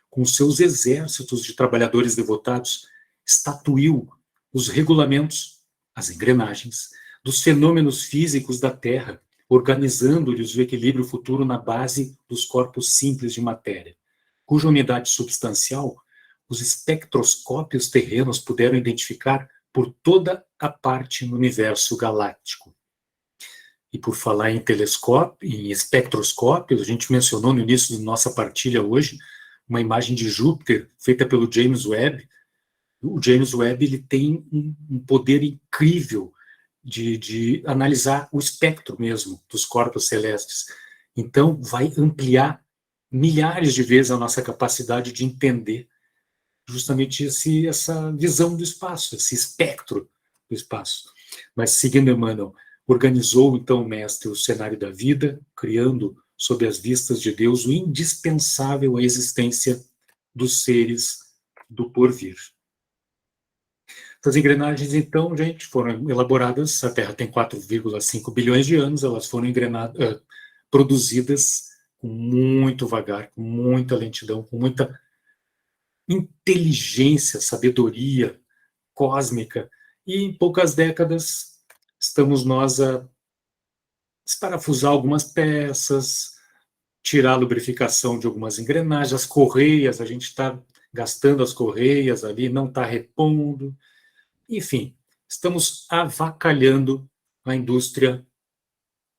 Com seus exércitos de trabalhadores devotados, estatuiu os regulamentos, as engrenagens, dos fenômenos físicos da Terra, organizando-lhes o equilíbrio futuro na base dos corpos simples de matéria, cuja unidade substancial os espectroscópios terrenos puderam identificar por toda a parte no universo galáctico. E por falar em telescópio, em espectroscópios, a gente mencionou no início da nossa partilha hoje uma imagem de Júpiter feita pelo James Webb. O James Webb ele tem um poder incrível de analisar o espectro mesmo dos corpos celestes. Então, vai ampliar milhares de vezes a nossa capacidade de entender justamente essa visão do espaço, esse espectro do espaço. Mas, seguindo Emmanuel, organizou, então, o mestre o cenário da vida, criando, sob as vistas de Deus, o indispensável à existência dos seres do porvir. Essas engrenagens, então, gente, foram elaboradas, a Terra tem 4,5 bilhões de anos, elas foram produzidas com muito vagar, com muita lentidão, com muita inteligência, sabedoria cósmica, e em poucas décadas estamos nós a esparafusar algumas peças, tirar a lubrificação de algumas engrenagens, as correias, a gente está gastando as correias ali, não está repondo. Enfim, estamos avacalhando a indústria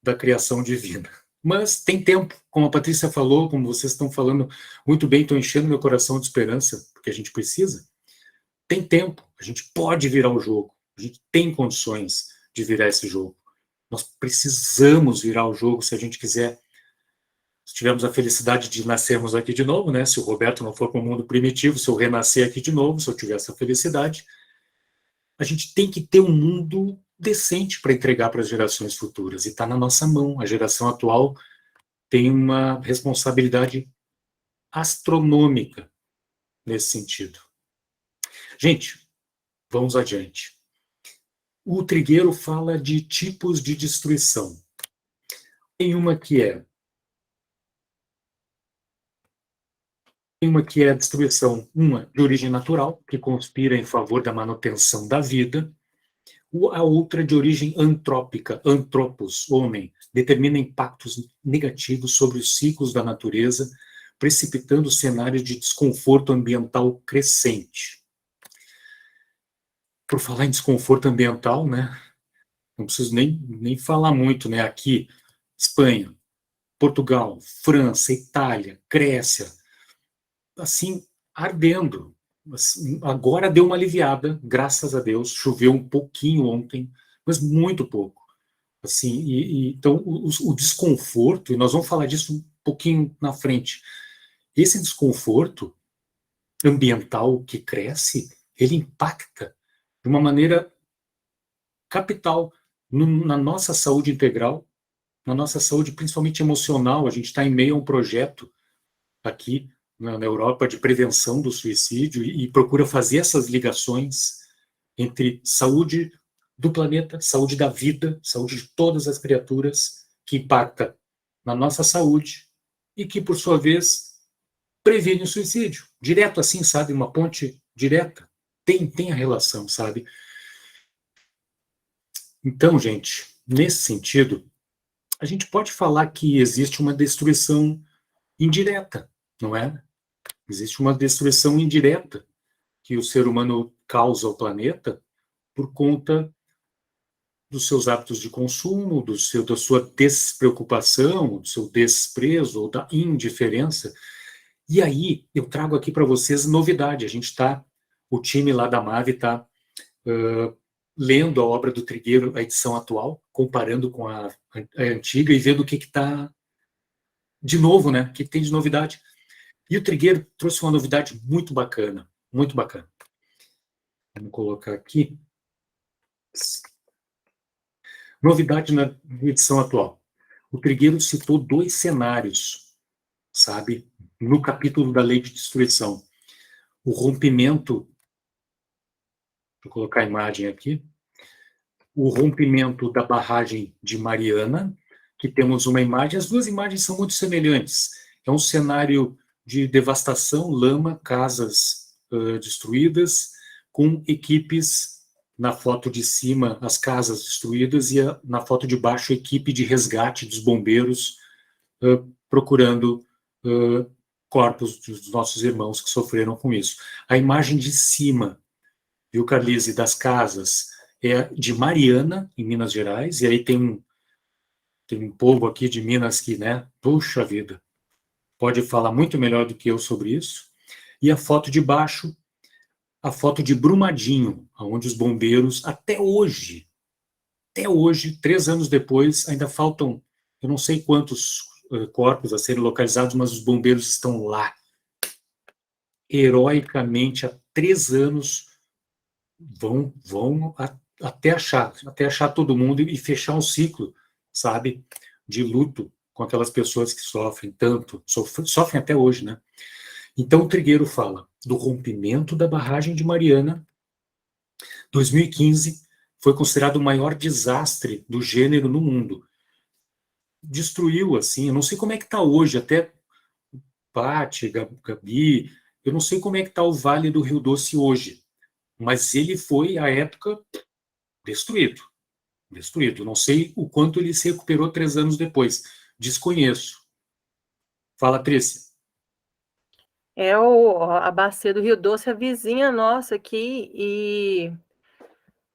da criação divina. Mas tem tempo, como a Patrícia falou, como vocês estão falando muito bem, estão enchendo meu coração de esperança, porque a gente precisa. Tem tempo, a gente pode virar o jogo, a gente tem condições de virar esse jogo. Nós precisamos virar o jogo se a gente quiser. Se tivermos a felicidade de nascermos aqui de novo, né? Se o Roberto não for para o mundo primitivo, se eu renascer aqui de novo, se eu tiver essa felicidade, a gente tem que ter um mundo decente para entregar para as gerações futuras, e está na nossa mão. A geração atual tem uma responsabilidade astronômica nesse sentido. Gente, vamos adiante. O Trigueiro fala de tipos de destruição. Tem uma que é a destruição, uma de origem natural, que conspira em favor da manutenção da vida. A outra de origem antrópica, antropos, homem, determina impactos negativos sobre os ciclos da natureza, precipitando cenários de desconforto ambiental crescente. Por falar em desconforto ambiental, né, não preciso nem falar muito, né, aqui, Espanha, Portugal, França, Itália, Grécia, assim, ardendo. Agora deu uma aliviada, graças a Deus, choveu um pouquinho ontem, mas muito pouco. Assim, então, o desconforto, e nós vamos falar disso pouquinho na frente. Esse desconforto ambiental que cresce, ele impacta de uma maneira capital na nossa saúde integral, na nossa saúde principalmente emocional. A gente está em meio a um projeto aqui na Europa de prevenção do suicídio e procura fazer essas ligações entre saúde do planeta, saúde da vida, saúde de todas as criaturas, que impacta na nossa saúde e que, por sua vez, previne o suicídio. Direto assim, sabe? Uma ponte direta. Tem a relação, sabe? Então, gente, nesse sentido, a gente pode falar que existe uma destruição indireta, não é? Existe uma destruição indireta que o ser humano causa ao planeta por conta dos seus hábitos de consumo, da sua despreocupação, do seu desprezo ou da indiferença. E aí, eu trago aqui para vocês novidade. O time lá da MAVE está lendo a obra do Trigueiro, a edição atual, comparando com a antiga e vendo o que está de novo, né? O que tem de novidade. E o Trigueiro trouxe uma novidade muito bacana, muito bacana. Vamos colocar aqui. Novidade na edição atual. O Trigueiro citou 2 cenários, sabe, no capítulo da Lei de Destruição. O rompimento, vou colocar a imagem aqui, o rompimento da barragem de Mariana, que temos uma imagem, as 2 imagens são muito semelhantes. É um cenário de devastação, lama, casas destruídas, com equipes, na foto de cima, as casas destruídas, e na foto de baixo, a equipe de resgate dos bombeiros procurando corpos dos nossos irmãos que sofreram com isso. A imagem de cima, viu, Carlise, das casas, é de Mariana, em Minas Gerais, e aí tem um povo aqui de Minas que, né, puxa vida, pode falar muito melhor do que eu sobre isso. E a foto de baixo, a foto de Brumadinho, onde os bombeiros, até hoje, 3 anos depois, ainda faltam, eu não sei quantos corpos a serem localizados, mas os bombeiros estão lá, heroicamente, há 3 anos, vão até achar todo mundo e fechar um ciclo, sabe, de luto com aquelas pessoas que sofrem tanto, sofrem até hoje, né? Então, o Trigueiro fala do rompimento da barragem de Mariana. 2015 foi considerado o maior desastre do gênero no mundo. Destruiu, assim, eu não sei como é que está hoje, até Pati, Gabi, eu não sei como é que está o Vale do Rio Doce hoje, mas ele foi, à época, destruído. Não sei o quanto ele se recuperou 3 anos depois. Desconheço. Fala, Trícia.
A bacia do Rio Doce, a vizinha nossa aqui, e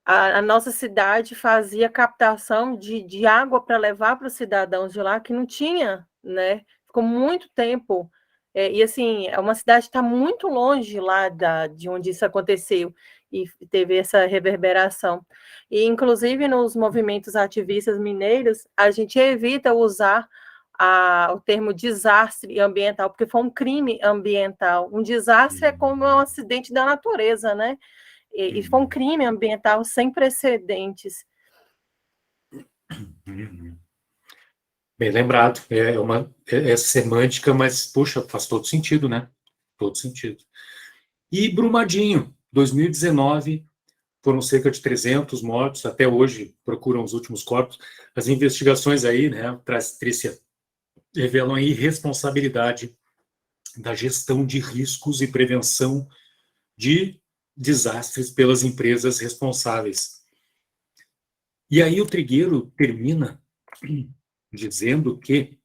a nossa cidade fazia captação de água para levar para os cidadãos de lá, que não tinha, né? Ficou muito tempo. E assim, é uma cidade que está muito longe lá de onde isso aconteceu, e teve essa reverberação. E, inclusive, nos movimentos ativistas mineiros, a gente evita usar o termo desastre ambiental, porque foi um crime ambiental. Um desastre é como um acidente da natureza, né? E foi um crime ambiental sem precedentes.
Bem lembrado. É semântica, mas, puxa, faz todo sentido, né? Todo sentido. E Brumadinho, 2019, foram cerca de 300 mortos, até hoje procuram os últimos corpos. As investigações aí, né, Trícia, revelam a irresponsabilidade da gestão de riscos e prevenção de desastres pelas empresas responsáveis. E aí o Trigueiro termina dizendo que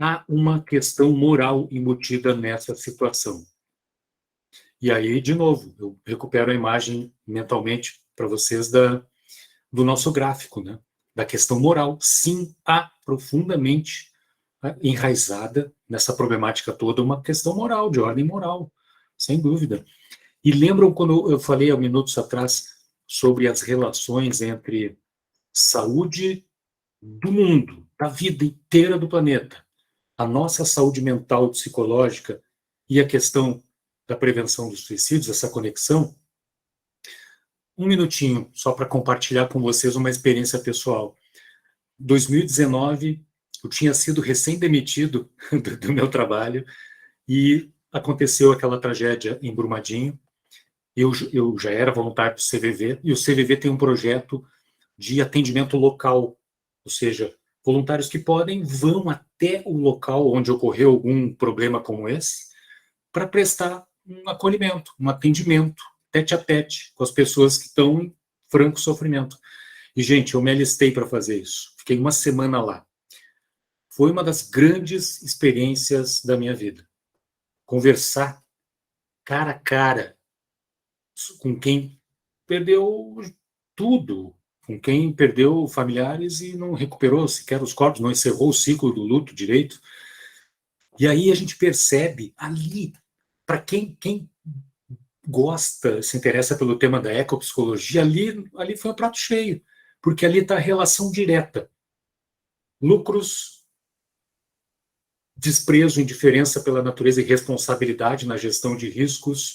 há uma questão moral embutida nessa situação. E aí, de novo, eu recupero a imagem mentalmente para vocês do nosso gráfico, né? Da questão moral. Sim, há profundamente enraizada nessa problemática toda uma questão moral, de ordem moral, sem dúvida. E lembram quando eu falei há minutos atrás sobre as relações entre saúde do mundo, da vida inteira do planeta, a nossa saúde mental, psicológica e a questão da prevenção dos suicídios, essa conexão, um minutinho, só para compartilhar com vocês uma experiência pessoal. 2019, eu tinha sido recém-demitido do meu trabalho e aconteceu aquela tragédia em Brumadinho. Eu já era voluntário do CVV, e o CVV tem um projeto de atendimento local, ou seja, voluntários que podem vão até o local onde ocorreu algum problema como esse, para prestar um acolhimento, um atendimento, tete a tete, com as pessoas que estão em franco sofrimento. E, gente, eu me alistei para fazer isso. Fiquei uma semana lá. Foi uma das grandes experiências da minha vida. Conversar cara a cara com quem perdeu tudo, com quem perdeu familiares e não recuperou sequer os corpos, não encerrou o ciclo do luto direito. E aí a gente percebe ali, para quem gosta, se interessa pelo tema da ecopsicologia, ali foi um prato cheio, porque ali está a relação direta. Lucros, desprezo, indiferença pela natureza e responsabilidade na gestão de riscos,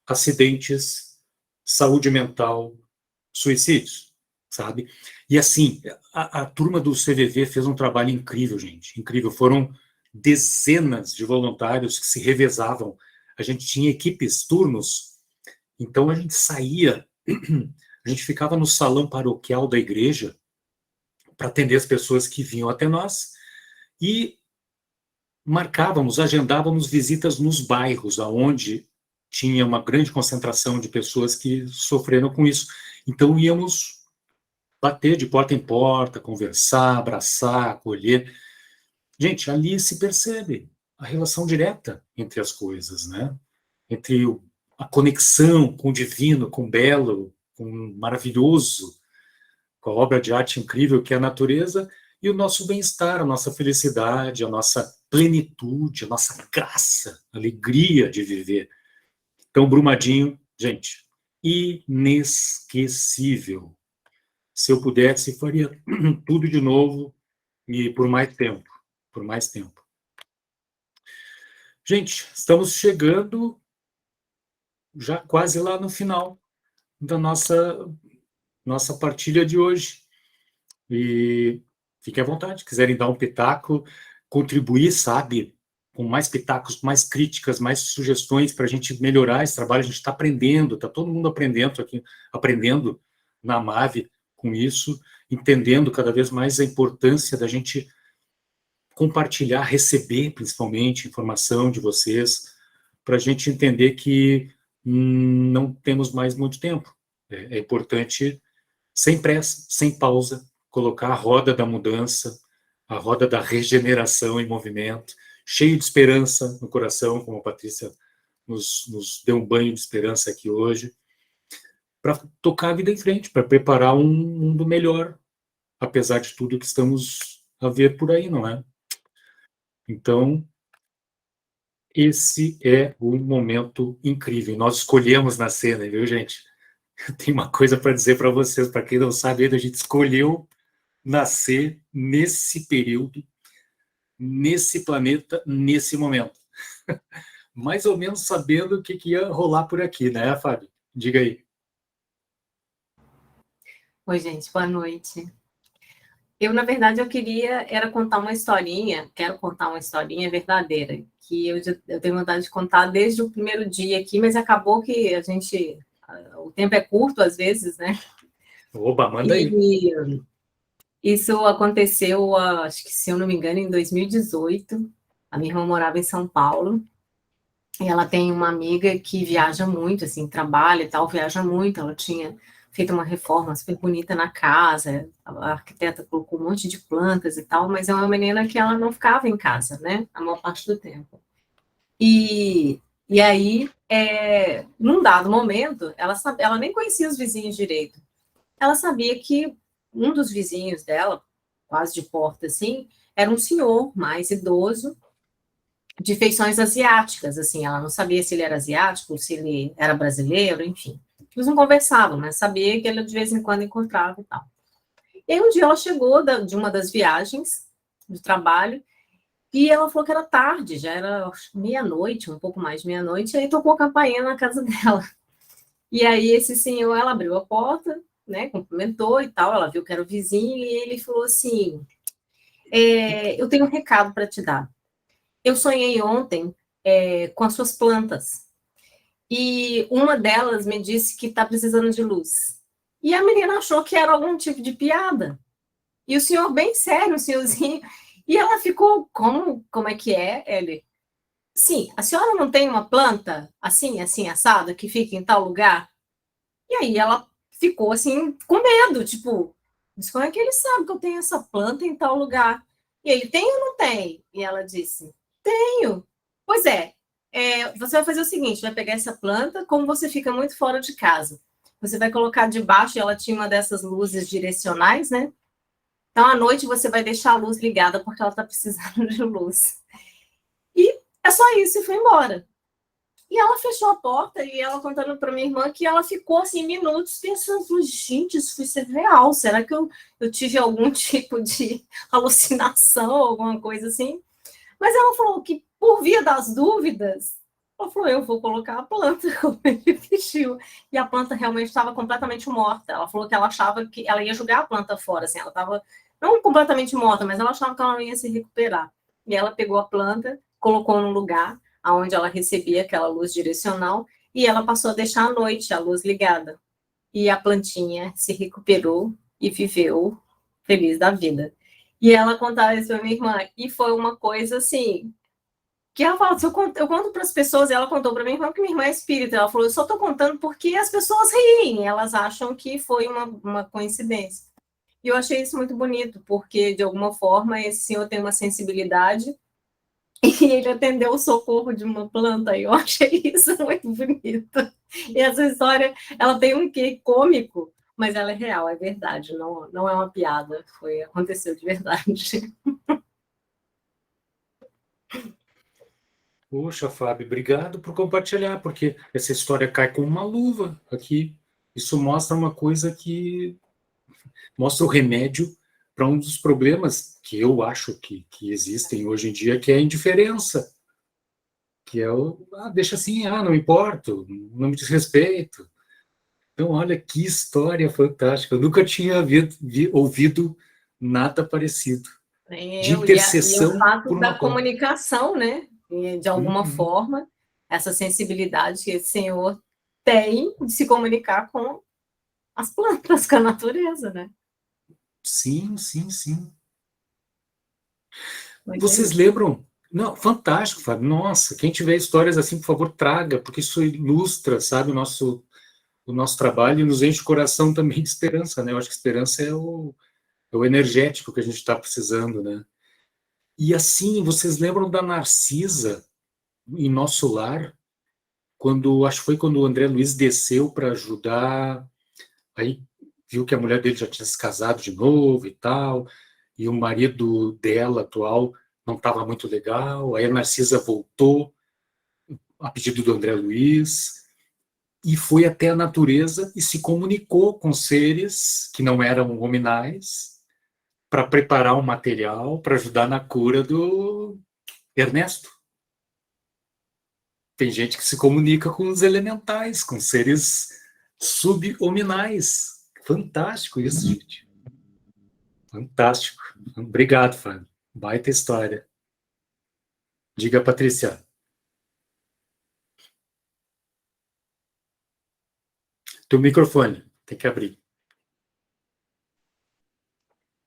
acidentes, saúde mental, suicídios, sabe? E assim, a turma do CVV fez um trabalho incrível, gente, incrível. Foram dezenas de voluntários que se revezavam. A gente tinha equipes, turnos, então a gente saía, a gente ficava no salão paroquial da igreja para atender as pessoas que vinham até nós e marcávamos, agendávamos visitas nos bairros aonde tinha uma grande concentração de pessoas que sofreram com isso. Então íamos bater de porta em porta, conversar, abraçar, acolher. Gente, ali se percebe a relação direta entre as coisas, né? Entre a conexão com o divino, com o belo, com o maravilhoso, com a obra de arte incrível que é a natureza, e o nosso bem-estar, a nossa felicidade, a nossa plenitude, a nossa graça, a alegria de viver. Então, Brumadinho, gente, inesquecível. Se eu pudesse, faria tudo de novo e por mais tempo, por mais tempo. Gente, estamos chegando já quase lá no final da nossa partilha de hoje. E fiquem à vontade, quiserem dar um pitaco, contribuir, sabe, com mais pitacos, mais críticas, mais sugestões para a gente melhorar esse trabalho. A gente está aprendendo, está todo mundo aprendendo aqui, aprendendo na MAVE com isso, entendendo cada vez mais a importância da gente compartilhar, receber, principalmente, informação de vocês, para a gente entender que não temos mais muito tempo. É importante, sem pressa, sem pausa, colocar a roda da mudança, a roda da regeneração em movimento, cheio de esperança no coração, como a Patrícia nos deu um banho de esperança aqui hoje, para tocar a vida em frente, para preparar um mundo melhor, apesar de tudo que estamos a ver por aí, não é? Então, esse é um momento incrível. Nós escolhemos na cena, viu, gente? Tem uma coisa para dizer para vocês, para quem não sabe, a gente escolheu nascer nesse período, nesse planeta, nesse momento. Mais ou menos sabendo o que ia rolar por aqui, né, Fábio? Diga aí.
Oi, gente, boa noite. Na verdade, eu quero contar uma historinha verdadeira, que eu tenho vontade de contar desde o primeiro dia aqui, mas acabou que o tempo é curto às vezes, né?
Oba, manda aí.
Isso aconteceu, acho que, se eu não me engano, em 2018. A minha irmã morava em São Paulo, e ela tem uma amiga que viaja muito, assim, trabalha e tal, viaja muito. Ela tinha feito uma reforma super bonita na casa, a arquiteta colocou um monte de plantas e tal, mas é uma menina que ela não ficava em casa, né, a maior parte do tempo. E aí, num dado momento, ela nem conhecia os vizinhos direito. Ela sabia que um dos vizinhos dela, quase de porta assim, era um senhor mais idoso, de feições asiáticas, assim. Ela não sabia se ele era asiático, se ele era brasileiro, enfim. Eles não conversavam, mas sabia que ele de vez em quando encontrava e tal. E aí um dia ela chegou de uma das viagens de trabalho
E ela falou que era tarde, já era meia-noite, um pouco mais de meia-noite, e aí tocou a campainha na casa dela. E aí esse senhor, ela abriu a porta, né, cumprimentou e tal, ela viu que era o vizinho, e ele falou assim, eu tenho um recado para te dar. Eu sonhei ontem com as suas plantas, e uma delas me disse que está precisando de luz. E a menina achou que era algum tipo de piada. E o senhor bem sério, o senhorzinho, e ela ficou, como é que é, ele? Sim, a senhora não tem uma planta assim, assim, assada, que fica em tal lugar? E aí ela ficou assim, com medo, tipo, mas como é que ele sabe que eu tenho essa planta em tal lugar? E ele, tem ou não tem? E ela disse, tenho. Pois você vai fazer o seguinte, vai pegar essa planta, como você fica muito fora de casa, você vai colocar debaixo, e ela tinha uma dessas luzes direcionais, né? Então, à noite, você vai deixar a luz ligada, porque ela está precisando de luz. E é só isso, e foi embora. E ela fechou a porta, e ela contando para minha irmã que ela ficou, assim, minutos pensando, gente, isso foi ser real, será que eu tive algum tipo de alucinação, alguma coisa assim? Mas ela falou que, por via das dúvidas, ela falou, eu vou colocar a planta, como ele pediu. E a planta realmente estava completamente morta. Ela falou que ela achava que ela ia jogar a planta fora, assim, ela estava não completamente morta, mas ela achava que ela não ia se recuperar. E ela pegou a planta, colocou num lugar onde ela recebia aquela luz direcional, e ela passou a deixar à noite a luz ligada. E a plantinha se recuperou e viveu feliz da vida. E ela contava isso para minha irmã, e foi uma coisa assim, que ela fala, eu conto para as pessoas, e ela contou para minha irmã, que minha irmã é espírita, ela falou, eu só estou contando porque as pessoas riem, elas acham que foi uma coincidência. E eu achei isso muito bonito, porque, de alguma forma, esse senhor tem uma sensibilidade, e ele atendeu o socorro de uma planta, e eu achei isso muito bonito. E essa história, ela tem um quê cômico, mas ela é real, é verdade, não é uma piada, aconteceu de verdade.
Poxa, Fábio, obrigado por compartilhar, porque essa história cai como uma luva aqui. Isso mostra uma coisa que mostra o remédio para um dos problemas que eu acho que existem hoje em dia, que é a indiferença, que é deixa assim, não importo, não me diz respeito. Então, olha que história fantástica. Eu nunca tinha ouvido nada parecido. De
E o
intercessão
fato
por
da
uma planta.
comunicação, né? De alguma
Uhum.
forma, essa sensibilidade que esse senhor tem de se comunicar com as plantas, com a natureza, né?
Sim, sim, sim.
Mas
Vocês lembram? Não, fantástico, Fábio. Nossa, quem tiver histórias assim, por favor, traga, porque isso ilustra, sabe, o nosso trabalho e nos enche o coração também de esperança, né? Eu acho que esperança é o energético que a gente está precisando, né? E assim, vocês lembram da Narcisa em Nosso Lar? Acho que foi quando o André Luiz desceu para ajudar, aí viu que a mulher dele já tinha se casado de novo e tal, e o marido dela atual não estava muito legal, aí a Narcisa voltou a pedido do André Luiz e foi até a natureza e se comunicou com seres que não eram hominais para preparar um material para ajudar na cura do Ernesto. Tem gente que se comunica com os elementais, com seres subhominais. Fantástico isso, gente. Fantástico. Obrigado, Fábio. Baita história. Diga, Patrícia. Teu microfone, tem que abrir.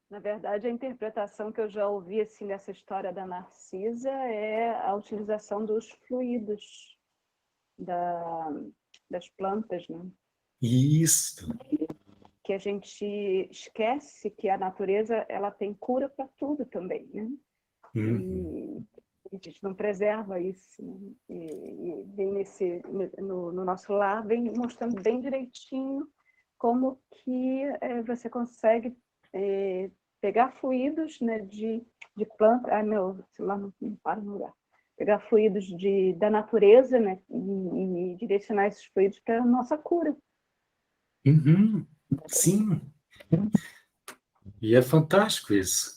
Na verdade, a interpretação que eu já ouvi assim, nessa história da Narcisa é a utilização dos fluidos das plantas, né?
Isso.
Que a gente esquece que a natureza ela tem cura para tudo também, né? E a gente não preserva isso, né? E vem no nosso lar, vem mostrando bem direitinho como que você consegue pegar fluidos, né, de planta. Ai, meu celular não para no lugar. Pegar fluidos da natureza, né, e direcionar esses fluidos para a nossa cura.
Uhum. Sim. E é fantástico isso.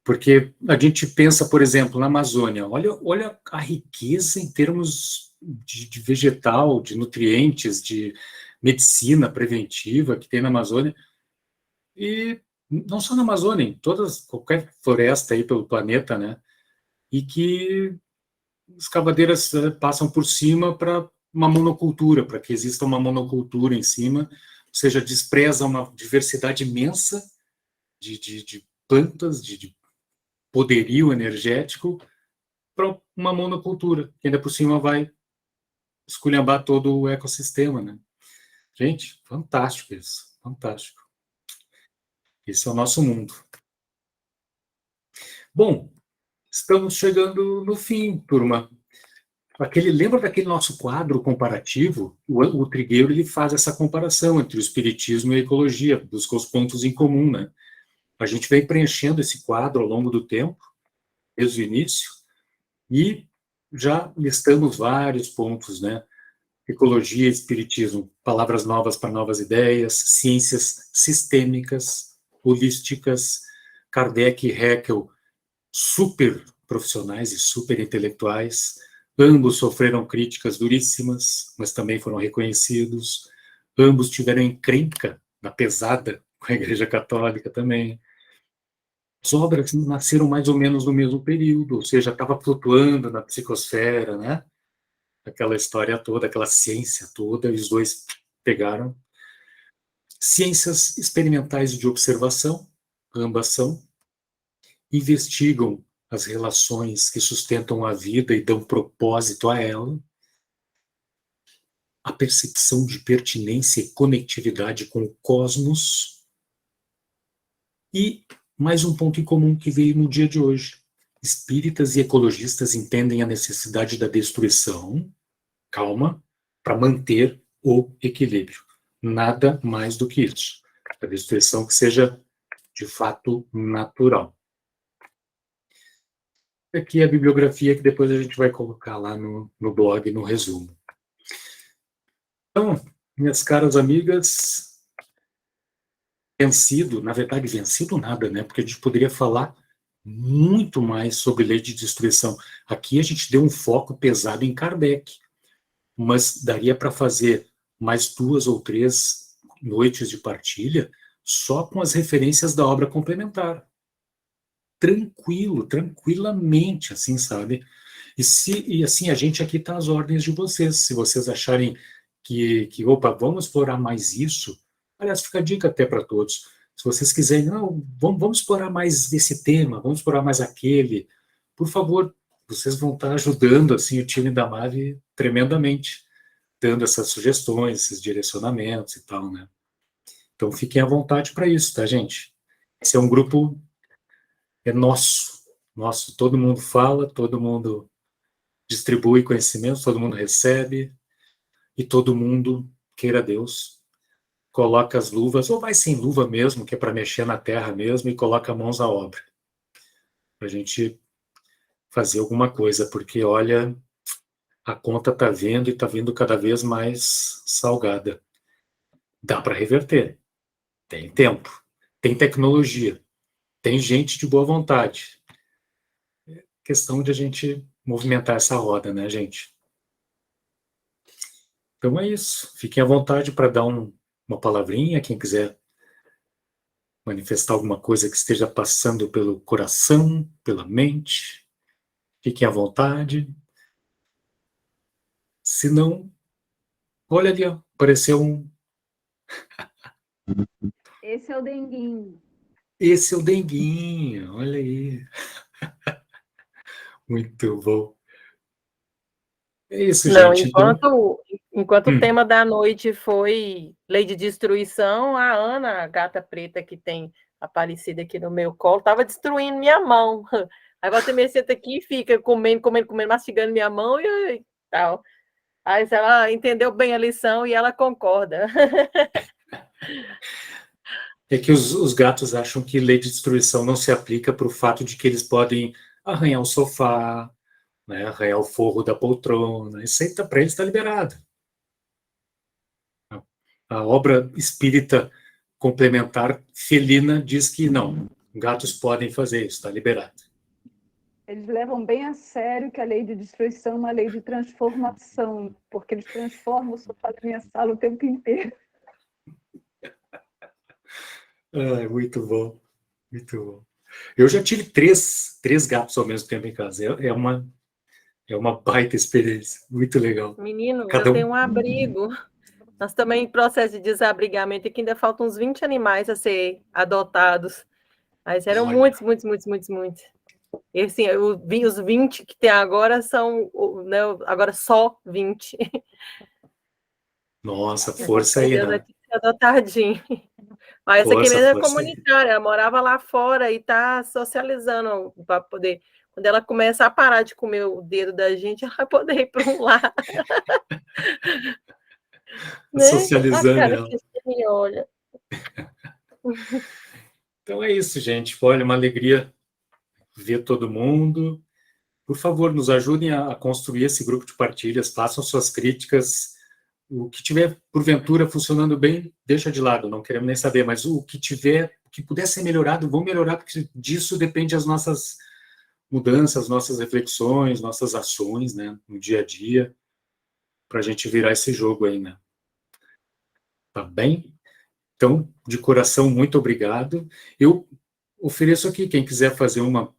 Porque a gente pensa, por exemplo, na Amazônia, olha a riqueza em termos de vegetal, de nutrientes, de medicina preventiva que tem na Amazônia, e não só na Amazônia, em qualquer floresta aí pelo planeta, né? E que escavadeiras passam por cima para uma monocultura, para que exista uma monocultura em cima, ou seja, despreza uma diversidade imensa de plantas, de poderio energético, para uma monocultura, que ainda por cima vai esculhambar todo o ecossistema, né? Gente, fantástico isso, fantástico. Esse é o nosso mundo. Bom, estamos chegando no fim, turma. Lembra daquele nosso quadro comparativo? O Trigueiro ele faz essa comparação entre o espiritismo e a ecologia, busca os pontos em comum, né? A gente vem preenchendo esse quadro ao longo do tempo, desde o início, e já listamos vários pontos, né? Ecologia e espiritismo, palavras novas para novas ideias, ciências sistêmicas, holísticas, Kardec e Haeckel, super profissionais e super intelectuais. Ambos sofreram críticas duríssimas, mas também foram reconhecidos. Ambos tiveram encrenca na pesada com a Igreja Católica também. As obras nasceram mais ou menos no mesmo período, ou seja, estava flutuando na psicosfera, né? Aquela história toda, aquela ciência toda, e os dois pegaram. Ciências experimentais de observação, ambas são, investigam as relações que sustentam a vida e dão propósito a ela, a percepção de pertinência e conectividade com o cosmos, e mais um ponto em comum que veio no dia de hoje. Espíritas e ecologistas entendem a necessidade da destruição, calma, para manter o equilíbrio. Nada mais do que isso. A destruição que seja, de fato, natural. Aqui é a bibliografia que depois a gente vai colocar lá no blog, no resumo. Então, minhas caras amigas, vencido nada, né? Porque a gente poderia falar muito mais sobre lei de destruição. Aqui a gente deu um foco pesado em Kardec, mas daria para fazer mais 2 ou 3 noites de partilha só com as referências da obra complementar. Tranquilamente, assim, sabe? E assim, a gente aqui está às ordens de vocês. Se vocês acharem opa, vamos explorar mais isso, aliás, fica a dica até para todos. Se vocês quiserem, não, vamos explorar mais esse tema, vamos explorar mais aquele, por favor, vocês vão estar ajudando, assim, o time da MAVE tremendamente, dando essas sugestões, esses direcionamentos e tal, né? Então, fiquem à vontade para isso, tá, gente? Esse é um grupo nosso, todo mundo fala, todo mundo distribui conhecimento, todo mundo recebe, e todo mundo, queira Deus, coloca as luvas, ou vai sem luva mesmo, que é para mexer na terra mesmo, e coloca mãos à obra. Para a gente fazer alguma coisa, porque, olha, a conta está vindo e está vindo cada vez mais salgada. Dá para reverter. Tem tempo, tem tecnologia, tem gente de boa vontade. É questão de a gente movimentar essa roda, né, gente? Então é isso. Fiquem à vontade para dar uma palavrinha, quem quiser manifestar alguma coisa que esteja passando pelo coração, pela mente. Fiquem à vontade. Se não, olha ali, ó, apareceu um...
Esse é o Denguinho.
Esse é o Denguinho, olha aí. Muito bom. É isso,
Não,
gente.
enquanto o tema da noite foi lei de destruição, a Ana, a gata preta que tem aparecido aqui no meu colo, estava destruindo minha mão. Aí você me senta aqui e fica comendo, mastigando minha mão e tal. Aí ela entendeu bem a lição e ela concorda.
É que os gatos acham que lei de destruição não se aplica para o fato de que eles podem arranhar o sofá, né, arranhar o forro da poltrona. Isso aí para eles está liberado. A obra espírita complementar felina diz que não Gatos podem fazer isso, está liberado.
Eles levam bem a sério que a lei de destruição é uma lei de transformação, porque eles transformam o sofá da minha sala o tempo inteiro.
Muito bom, muito bom. Eu já tive três gatos ao mesmo tempo em casa. É uma baita experiência, muito legal.
Menino,
Cada
eu tenho um abrigo. Nós também em processo de desabrigamento, aqui ainda faltam uns 20 animais a ser adotados. Mas eram
Olha.
muitos. E assim, os 20 que tem agora são, né, agora só 20.
Nossa, força aí, né?
Adotadinho. Mas essa aqui
Força,
mesmo é
força aí.
comunitária, ela morava lá fora e está socializando para poder. Quando ela começar a parar de comer o dedo da gente, ela vai poder ir para um lado. Né?
Socializando
A cara
ela.
que você me olha.
Então é isso, gente. Olha, uma alegria ver todo mundo. Por favor, nos ajudem a construir esse grupo de partilhas, façam suas críticas. O que tiver, porventura, funcionando bem, deixa de lado, não queremos nem saber, mas o que tiver, o que puder ser melhorado, vamos melhorar, porque disso depende as nossas mudanças, nossas reflexões, nossas ações, né, no dia a dia, para a gente virar esse jogo aí, né? Tá bem? Então, de coração, muito obrigado. Eu ofereço aqui, quem quiser fazer uma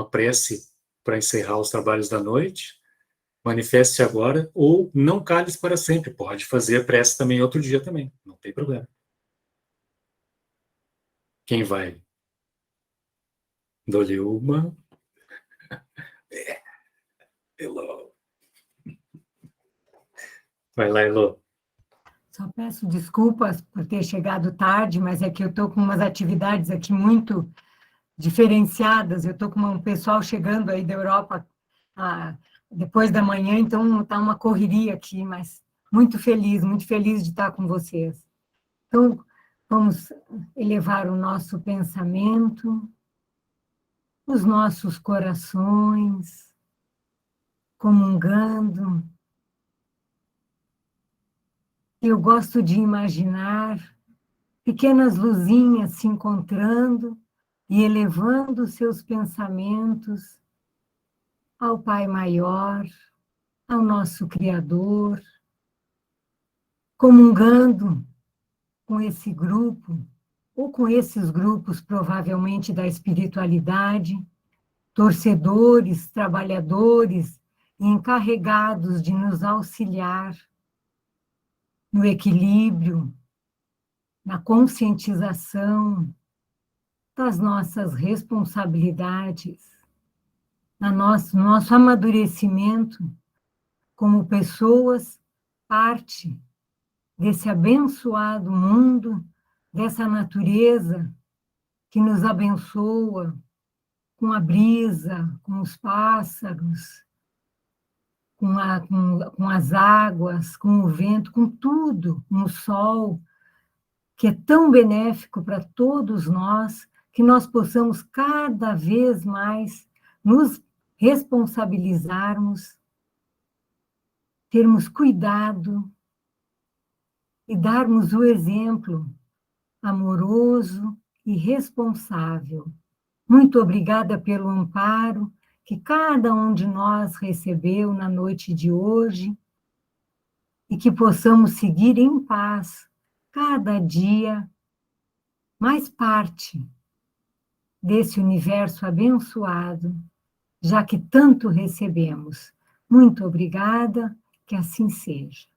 prece para encerrar os trabalhos da noite, manifeste agora, ou não cales para sempre. Pode fazer a prece também outro dia também, não tem problema. Quem vai? Dou-lhe uma. Elô. Vai lá, Elô.
Só peço desculpas por ter chegado tarde, mas é que eu estou com umas atividades aqui muito diferenciadas. Eu estou com um pessoal chegando aí da Europa depois da manhã, então está uma correria aqui, mas muito feliz de estar com vocês. Então, vamos elevar o nosso pensamento, os nossos corações, comungando. Eu gosto de imaginar pequenas luzinhas se encontrando e elevando seus pensamentos ao Pai Maior, ao nosso Criador, comungando com esse grupo, ou com esses grupos, provavelmente, da espiritualidade, torcedores, trabalhadores e encarregados de nos auxiliar no equilíbrio, na conscientização das nossas responsabilidades, no nosso amadurecimento como pessoas, parte desse abençoado mundo, dessa natureza que nos abençoa com a brisa, com os pássaros, com as águas, com o vento, com tudo, com o sol, que é tão benéfico para todos nós, que nós possamos cada vez mais nos responsabilizarmos, termos cuidado e darmos o exemplo amoroso e responsável. Muito obrigada pelo amparo que cada um de nós recebeu na noite de hoje e que possamos seguir em paz cada dia mais parte desse universo abençoado, já que tanto recebemos. Muito obrigada, que assim seja.